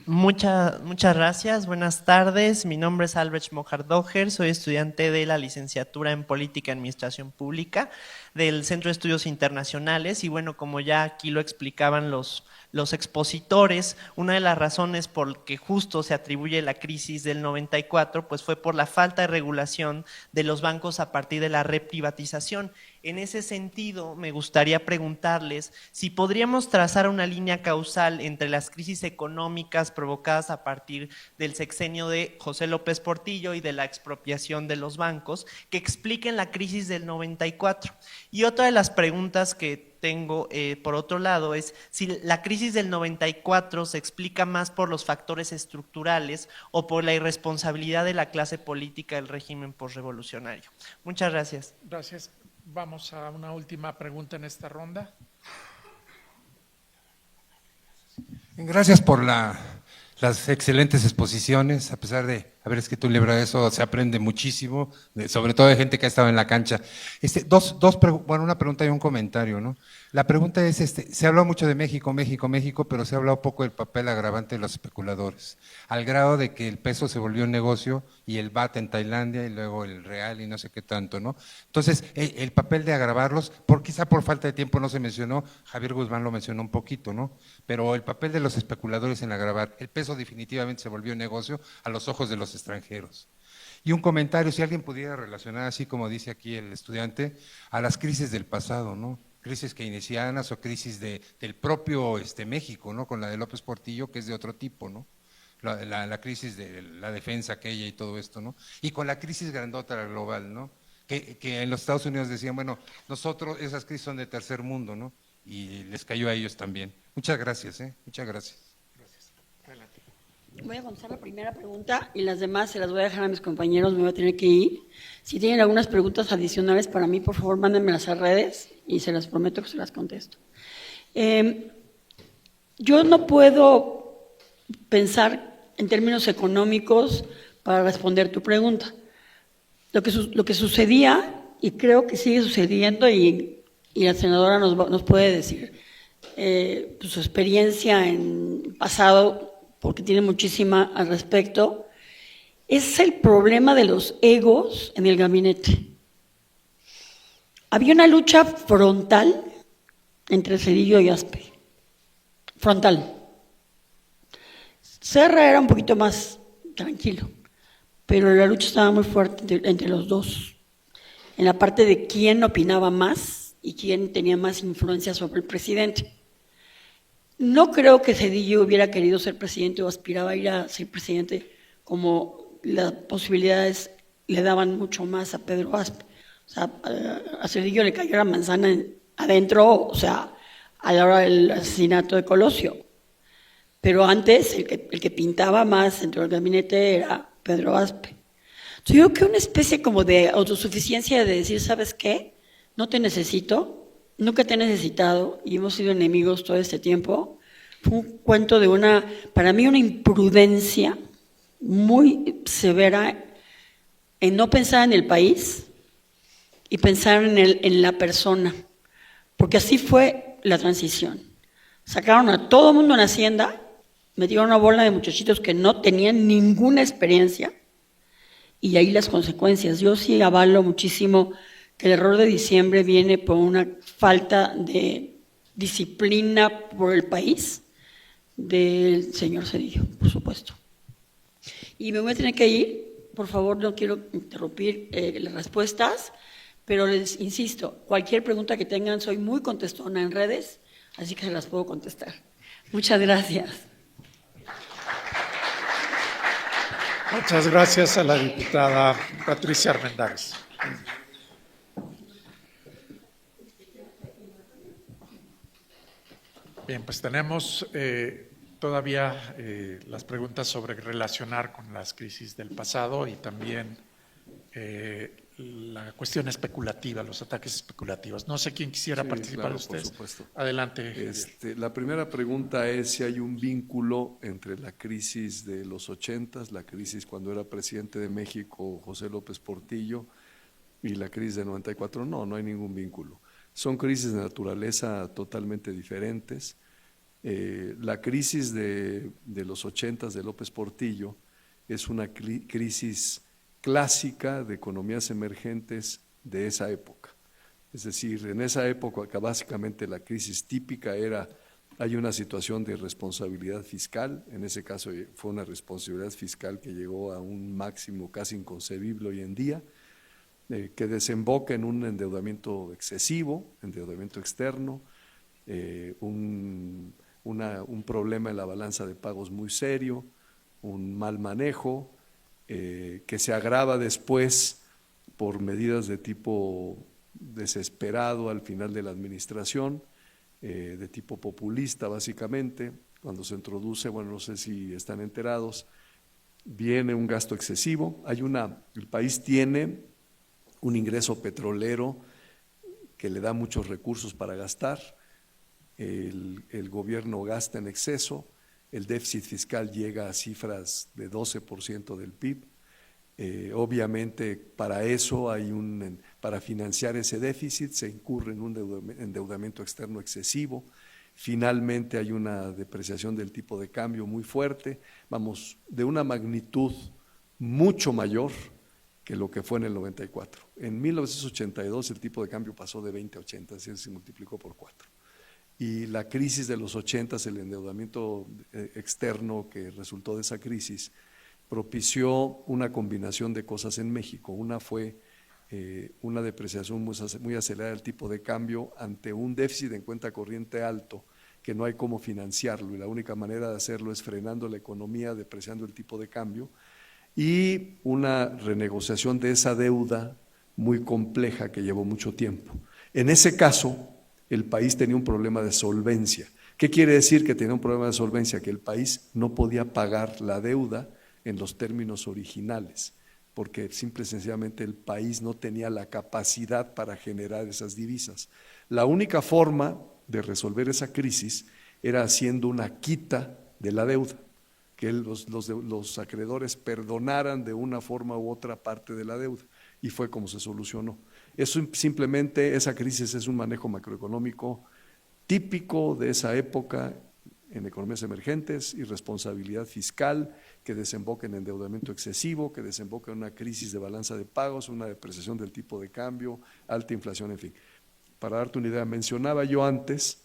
Muchas gracias, buenas tardes. Mi nombre es Albrecht Mojardoger, soy estudiante de la licenciatura en Política y Administración Pública del Centro de Estudios Internacionales, y bueno, como ya aquí lo explicaban los expositores, una de las razones por que justo se atribuye la crisis del 94 pues fue por la falta de regulación de los bancos a partir de la reprivatización. En ese sentido, me gustaría preguntarles si podríamos trazar una línea causal entre las crisis económicas provocadas a partir del sexenio de José López Portillo y de la expropiación de los bancos, que expliquen la crisis del 94. Y otra de las preguntas que tengo por otro lado es si la crisis del 94 se explica más por los factores estructurales o por la irresponsabilidad de la clase política del régimen posrevolucionario. Muchas gracias. Gracias. Vamos a una última pregunta en esta ronda. Gracias por las excelentes exposiciones, a pesar de haber escrito un libro de eso, se aprende muchísimo, sobre todo de gente que ha estado en la cancha. Una pregunta y un comentario, ¿no? La pregunta es, se ha hablado mucho de México, pero se ha hablado poco del papel agravante de los especuladores, al grado de que el peso se volvió un negocio, y el baht en Tailandia, y luego el real y no sé qué tanto, ¿no? Entonces, el papel de agravarlos, quizá por falta de tiempo no se mencionó, Javier Guzmán lo mencionó un poquito, ¿no? Pero el papel de los especuladores en agravar, el peso definitivamente se volvió un negocio a los ojos de los extranjeros. Y un comentario, si alguien pudiera relacionar, así como dice aquí el estudiante, a las crisis del pasado, ¿no? Crisis keynesianas o crisis del propio México, ¿no? Con la de López Portillo, que es de otro tipo, ¿no? La crisis de la defensa aquella y todo esto, ¿no? Y con la crisis grandota la global, ¿no? Que en los Estados Unidos decían, bueno, nosotros esas crisis son de tercer mundo, ¿no? Y les cayó a ellos también. Muchas gracias, muchas gracias. Voy a contestar la primera pregunta y las demás se las voy a dejar a mis compañeros, me voy a tener que ir. Si tienen algunas preguntas adicionales para mí, por favor, mándenmelas a redes y se las prometo que se las contesto. Yo no puedo pensar en términos económicos para responder tu pregunta. Lo que sucedía, y creo que sigue sucediendo, y la senadora nos puede decir pues, su experiencia en pasado, porque tiene muchísima al respecto, es el problema de los egos en el gabinete. Había una lucha frontal entre Zedillo y Aspe. Frontal. Serra era un poquito más tranquilo, pero la lucha estaba muy fuerte entre los dos, en la parte de quién opinaba más y quién tenía más influencia sobre el presidente. No creo que Zedillo hubiera querido ser presidente o aspiraba a ir a ser presidente, como las posibilidades le daban mucho más a Pedro Aspe. O sea, a Zedillo le cayó la manzana adentro, o sea, a la hora del asesinato de Colosio. Pero antes, el que pintaba más dentro del gabinete era Pedro Aspe. Entonces, yo creo que una especie como de autosuficiencia de decir, ¿sabes qué? No te necesito, nunca te he necesitado y hemos sido enemigos todo este tiempo. Fue un cuento de para mí una imprudencia muy severa en no pensar en el país y pensar en la persona, porque así fue la transición. Sacaron a todo el mundo en Hacienda, metieron una bola de muchachitos que no tenían ninguna experiencia y ahí las consecuencias. Yo sí avalo muchísimo que el error de diciembre viene por una falta de disciplina por el país del señor Zedillo, por supuesto. Y me voy a tener que ir, por favor, no quiero interrumpir las respuestas, pero les insisto, cualquier pregunta que tengan, soy muy contestona en redes, así que se las puedo contestar. Muchas gracias. Muchas gracias a la diputada Patricia Armendáriz. Bien, pues tenemos todavía las preguntas sobre relacionar con las crisis del pasado y también la cuestión especulativa, los ataques especulativos. No sé quién quisiera participar claro, de ustedes. por supuesto. Adelante. Javier. La primera pregunta es si hay un vínculo entre la crisis de los 80s, la crisis cuando era presidente de México José López Portillo y la crisis de 94. No hay ningún vínculo. Son crisis de naturaleza totalmente diferentes. La crisis de los 80s de López Portillo es una crisis clásica de economías emergentes de esa época. Es decir, en esa época básicamente la crisis típica era, hay una situación de responsabilidad fiscal, en ese caso fue una responsabilidad fiscal que llegó a un máximo casi inconcebible hoy en día, que desemboca en un endeudamiento excesivo, endeudamiento externo, un problema en la balanza de pagos muy serio, un mal manejo, que se agrava después por medidas de tipo desesperado al final de la administración, de tipo populista básicamente, cuando se introduce, bueno, no sé si están enterados, viene un gasto excesivo, el país tiene un ingreso petrolero que le da muchos recursos para gastar, el gobierno gasta en exceso, el déficit fiscal llega a cifras de 12% del PIB. Obviamente para eso para financiar ese déficit se incurre en un endeudamiento externo excesivo. Finalmente hay una depreciación del tipo de cambio muy fuerte, vamos, de una magnitud mucho mayor que lo que fue en el 94. En 1982 el tipo de cambio pasó de 20 a 80, así se multiplicó por 4. Y la crisis de los 80, el endeudamiento externo que resultó de esa crisis, propició una combinación de cosas en México. Una fue una depreciación muy acelerada del tipo de cambio ante un déficit en cuenta corriente alto, que no hay cómo financiarlo, y la única manera de hacerlo es frenando la economía, depreciando el tipo de cambio, y una renegociación de esa deuda muy compleja que llevó mucho tiempo. En ese caso, el país tenía un problema de solvencia. ¿Qué quiere decir que tenía un problema de solvencia? Que el país no podía pagar la deuda en los términos originales, porque simple y sencillamente el país no tenía la capacidad para generar esas divisas. La única forma de resolver esa crisis era haciendo una quita de la deuda, que los acreedores perdonaran de una forma u otra parte de la deuda, y fue como se solucionó. Eso simplemente, esa crisis es un manejo macroeconómico típico de esa época en economías emergentes, irresponsabilidad fiscal que desemboca en endeudamiento excesivo, que desemboca en una crisis de balanza de pagos, una depreciación del tipo de cambio, alta inflación, en fin. Para darte una idea, mencionaba yo antes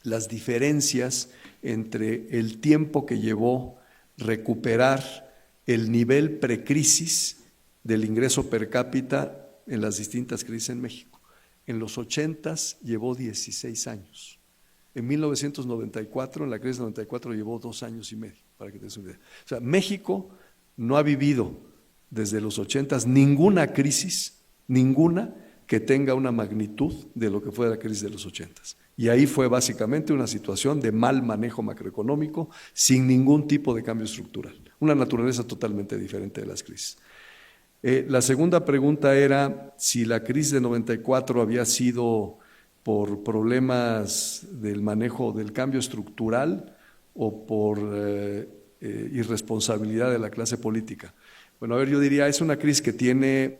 las diferencias entre el tiempo que llevó recuperar el nivel precrisis del ingreso per cápita en las distintas crisis en México. En los 80s llevó 16 años. En 1994, en la crisis 94, llevó 2 años y medio, para que te des una idea. O sea, México no ha vivido desde los 80s ninguna crisis, ninguna que tenga una magnitud de lo que fue la crisis de los 80s. Y ahí fue básicamente una situación de mal manejo macroeconómico, sin ningún tipo de cambio estructural, una naturaleza totalmente diferente de las crisis. La segunda pregunta era si la crisis de 94 había sido por problemas del manejo del cambio estructural o por irresponsabilidad de la clase política. Bueno, a ver, yo diría, es una crisis que tiene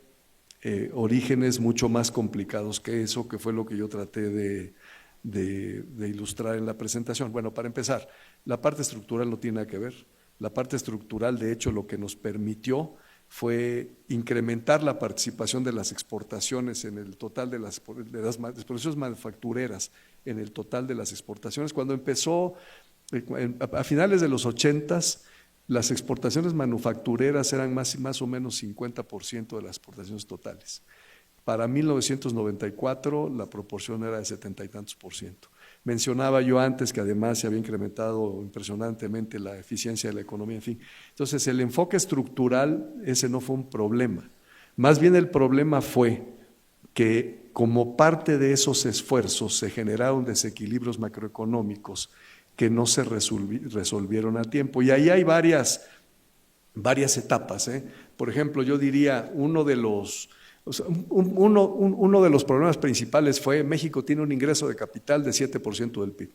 orígenes mucho más complicados que eso, que fue lo que yo traté de ilustrar en la presentación. Bueno, para empezar, la parte estructural no tiene nada que ver. La parte estructural, de hecho, lo que nos permitió fue incrementar la participación de las exportaciones en el total de las exportaciones manufactureras, en el total de las exportaciones. Cuando empezó, a finales de los 80s, las exportaciones manufactureras eran más o menos 50% de las exportaciones totales. Para 1994 la proporción era de 70 y tantos %. Mencionaba yo antes que además se había incrementado impresionantemente la eficiencia de la economía, en fin. Entonces el enfoque estructural, ese no fue un problema. Más bien el problema fue que como parte de esos esfuerzos se generaron desequilibrios macroeconómicos que no se resolvieron a tiempo. Y ahí hay varias etapas. Por ejemplo, yo diría uno de los problemas principales fue México tiene un ingreso de capital de 7% del PIB.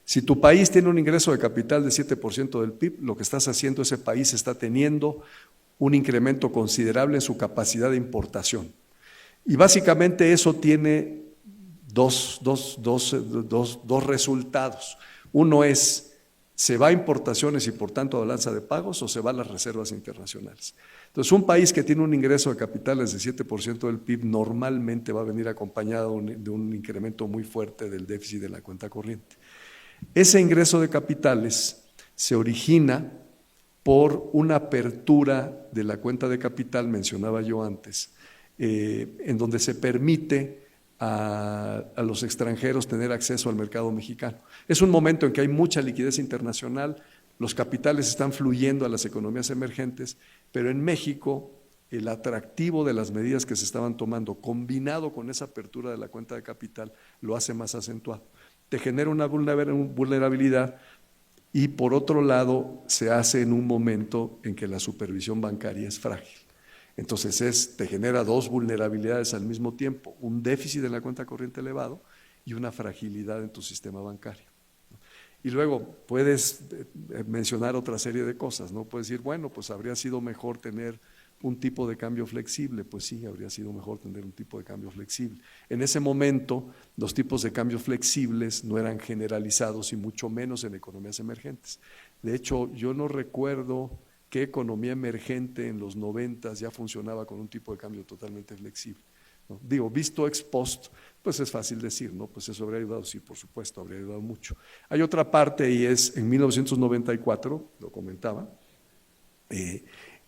Si tu país tiene un ingreso de capital de 7% del PIB, lo que estás haciendo, ese país está teniendo un incremento considerable en su capacidad de importación. Y básicamente eso tiene dos resultados. Uno es, ¿se va a importaciones y por tanto a balanza de pagos o se va a las reservas internacionales? Entonces, un país que tiene un ingreso de capitales de 7% del PIB normalmente va a venir acompañado de un incremento muy fuerte del déficit de la cuenta corriente. Ese ingreso de capitales se origina por una apertura de la cuenta de capital, mencionaba yo antes, en donde se permite a los extranjeros tener acceso al mercado mexicano. Es un momento en que hay mucha liquidez internacional, los capitales están fluyendo a las economías emergentes, pero en México el atractivo de las medidas que se estaban tomando, combinado con esa apertura de la cuenta de capital, lo hace más acentuado. Te genera una vulnerabilidad y por otro lado se hace en un momento en que la supervisión bancaria es frágil. Entonces te genera dos vulnerabilidades al mismo tiempo, un déficit en la cuenta corriente elevado y una fragilidad en tu sistema bancario. Y luego puedes mencionar otra serie de cosas, ¿no? Puedes decir, bueno, pues habría sido mejor tener un tipo de cambio flexible. Pues sí, habría sido mejor tener un tipo de cambio flexible. En ese momento, los tipos de cambios flexibles no eran generalizados y mucho menos en economías emergentes. De hecho, yo no recuerdo qué economía emergente en los 90 ya funcionaba con un tipo de cambio totalmente flexible, ¿no? Digo, visto ex post, pues es fácil decir, ¿no? Pues eso habría ayudado, sí, por supuesto, habría ayudado mucho. Hay otra parte y es en 1994, lo comentaba,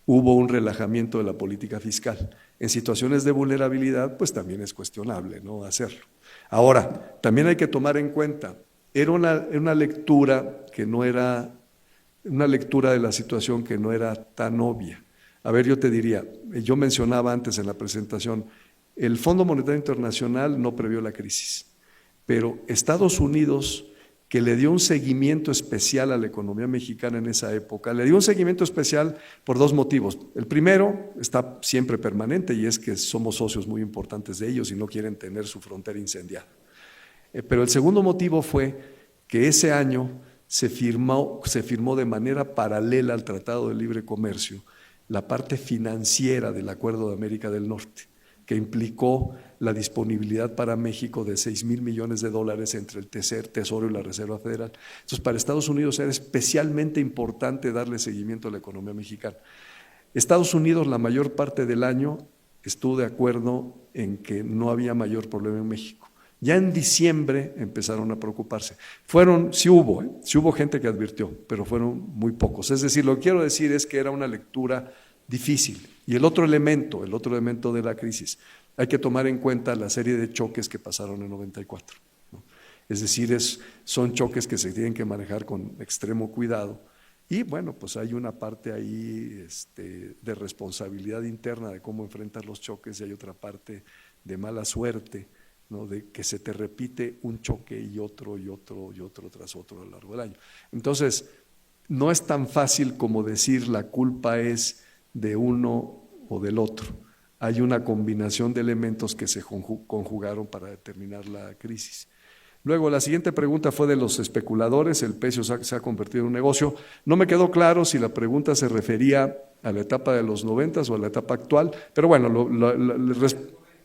hubo un relajamiento de la política fiscal. En situaciones de vulnerabilidad, pues también es cuestionable, ¿no?, hacerlo. Ahora, también hay que tomar en cuenta, era una lectura que no era, una lectura de la situación que no era tan obvia. A ver, yo te diría, yo mencionaba antes en la presentación, el Fondo Monetario Internacional no previó la crisis, pero Estados Unidos, que le dio un seguimiento especial a la economía mexicana en esa época, le dio un seguimiento especial por dos motivos. El primero está siempre permanente y es que somos socios muy importantes de ellos y no quieren tener su frontera incendiada. Pero el segundo motivo fue que ese año se firmó de manera paralela al Tratado de Libre Comercio la parte financiera del Acuerdo de América del Norte, que implicó la disponibilidad para México de $6,000 millones entre el Tesoro y la Reserva Federal. Entonces, para Estados Unidos era especialmente importante darle seguimiento a la economía mexicana. Estados Unidos, la mayor parte del año, estuvo de acuerdo en que no había mayor problema en México. Ya en diciembre empezaron a preocuparse. Sí hubo gente que advirtió, pero fueron muy pocos. Es decir, lo que quiero decir es que era una lectura difícil. Y el otro elemento de la crisis, hay que tomar en cuenta la serie de choques que pasaron en 94, ¿no? Es decir, son choques que se tienen que manejar con extremo cuidado. Y bueno, pues hay una parte ahí de responsabilidad interna de cómo enfrentar los choques y hay otra parte de mala suerte, ¿no?, de que se te repite un choque y otro tras otro a lo largo del año. Entonces, no es tan fácil como decir la culpa es de uno o del otro. Hay una combinación de elementos que se conjugaron para determinar la crisis. Luego, la siguiente pregunta fue de los especuladores, el peso se ha convertido en un negocio. No me quedó claro si la pregunta se refería a la etapa de los 90 o a la etapa actual, pero bueno,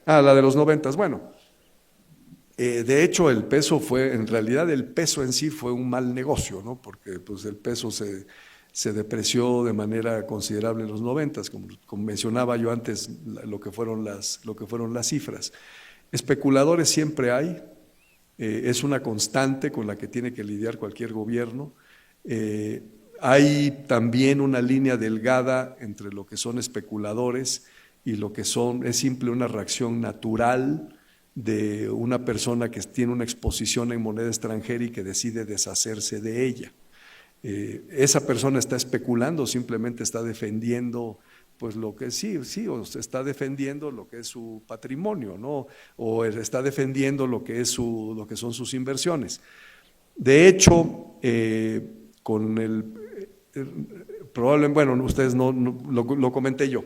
la de los 90, bueno. De hecho, en realidad el peso en sí fue un mal negocio, ¿no?, porque pues, el peso se depreció de manera considerable en los 90, como mencionaba yo antes, lo que fueron las cifras. Especuladores siempre hay, es una constante con la que tiene que lidiar cualquier gobierno. Hay también una línea delgada entre lo que son especuladores y lo que es simple una reacción natural de una persona que tiene una exposición en moneda extranjera y que decide deshacerse de ella. Esa persona está especulando, simplemente está defendiendo pues lo que o está defendiendo lo que es su patrimonio, ¿no?, o está defendiendo lo que son sus inversiones. De hecho, probablemente, ustedes lo comenté yo.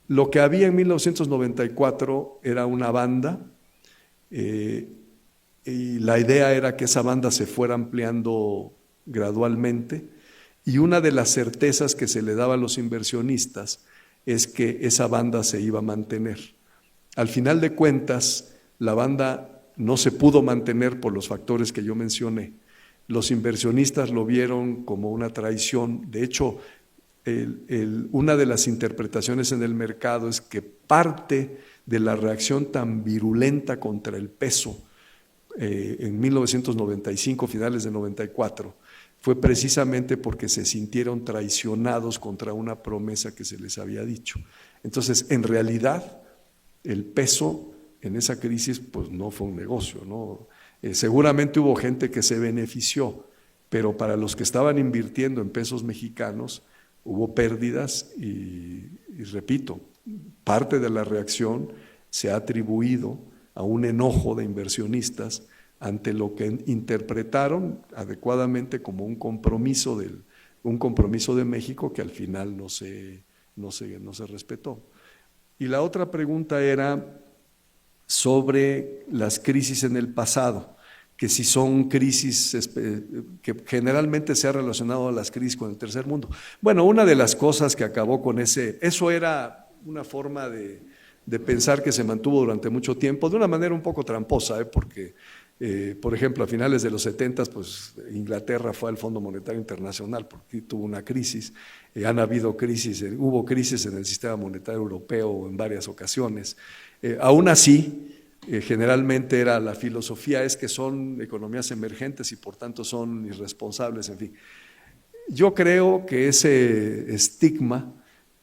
Lo que había en 1994 era una banda. Y la idea era que esa banda se fuera ampliando gradualmente y una de las certezas que se le daba a los inversionistas es que esa banda se iba a mantener. Al final de cuentas, la banda no se pudo mantener por los factores que yo mencioné. Los inversionistas lo vieron como una traición. De hecho, una de las interpretaciones en el mercado es que parte de la reacción tan virulenta contra el peso en 1995, finales de 94, fue precisamente porque se sintieron traicionados contra una promesa que se les había dicho. Entonces, en realidad, el peso en esa crisis pues no fue un negocio, ¿no? Seguramente hubo gente que se benefició, pero para los que estaban invirtiendo en pesos mexicanos hubo pérdidas y repito, parte de la reacción se ha atribuido a un enojo de inversionistas ante lo que interpretaron adecuadamente como un compromiso de México que al final no se respetó. Y la otra pregunta era sobre las crisis en el pasado, que si son crisis que generalmente se ha relacionado a las crisis con el tercer mundo. Bueno, una de las cosas que acabó con eso era una forma de pensar que se mantuvo durante mucho tiempo, de una manera un poco tramposa, porque, por ejemplo, a finales de los 70, pues Inglaterra fue al Fondo Monetario Internacional porque tuvo una crisis, hubo crisis en el sistema monetario europeo en varias ocasiones. Aún así, generalmente era la filosofía es que son economías emergentes y por tanto son irresponsables, en fin. Yo creo que ese estigma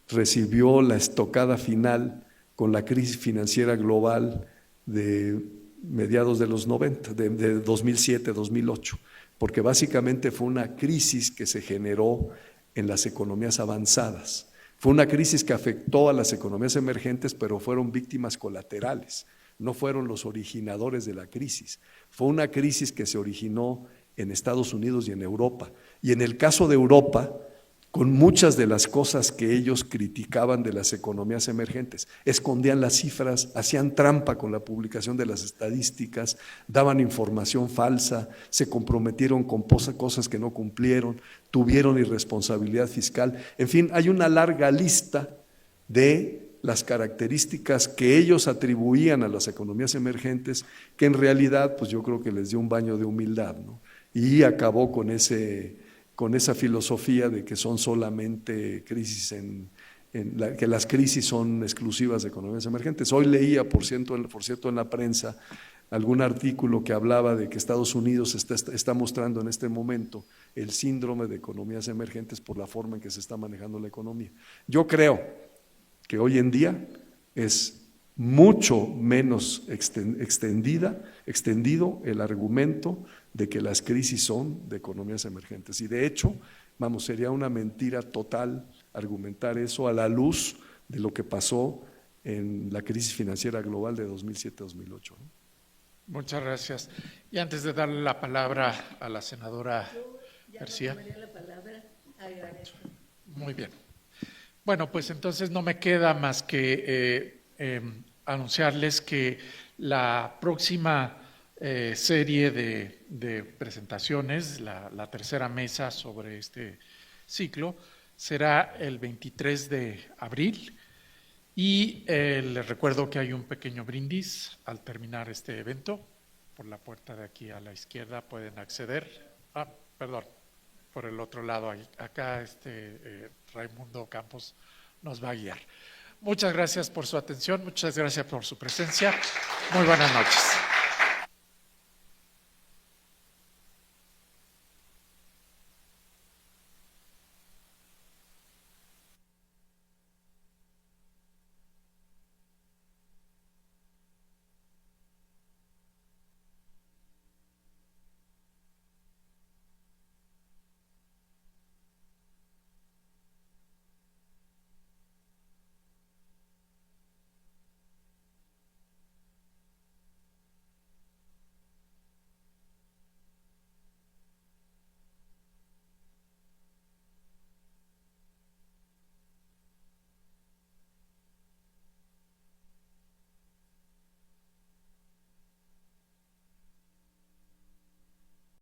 recibió la estocada final con la crisis financiera global de mediados de los 90, de 2007-2008, porque básicamente fue una crisis que se generó en las economías avanzadas. Fue una crisis que afectó a las economías emergentes, pero fueron víctimas colaterales, no fueron los originadores de la crisis. Fue una crisis que se originó en Estados Unidos y en Europa. Y en el caso de Europa, con muchas de las cosas que ellos criticaban de las economías emergentes, escondían las cifras, hacían trampa con la publicación de las estadísticas, daban información falsa, se comprometieron con cosas que no cumplieron, tuvieron irresponsabilidad fiscal. En fin, hay una larga lista de las características que ellos atribuían a las economías emergentes, que en realidad, pues yo creo que les dio un baño de humildad, ¿no? Y acabó con esa filosofía de que son solamente crisis que las crisis son exclusivas de economías emergentes. Hoy leía, por cierto, en la prensa, algún artículo que hablaba de que Estados Unidos está mostrando en este momento el síndrome de economías emergentes por la forma en que se está manejando la economía. Yo creo que hoy en día es mucho menos extendido el argumento de que las crisis son de economías emergentes. Y de hecho, sería una mentira total argumentar eso a la luz de lo que pasó en la crisis financiera global de 2007-2008. Muchas gracias. Y antes de darle la palabra a la senadora García. Muy bien. Bueno, pues entonces no me queda más que anunciarles que la próxima serie de presentaciones, la tercera mesa sobre este ciclo, será el 23 de abril y les recuerdo que hay un pequeño brindis al terminar este evento. Por la puerta de aquí a la izquierda pueden acceder. Perdón, por el otro lado, acá Raimundo Campos nos va a guiar. Muchas gracias por su atención, muchas gracias por su presencia. Muy buenas noches.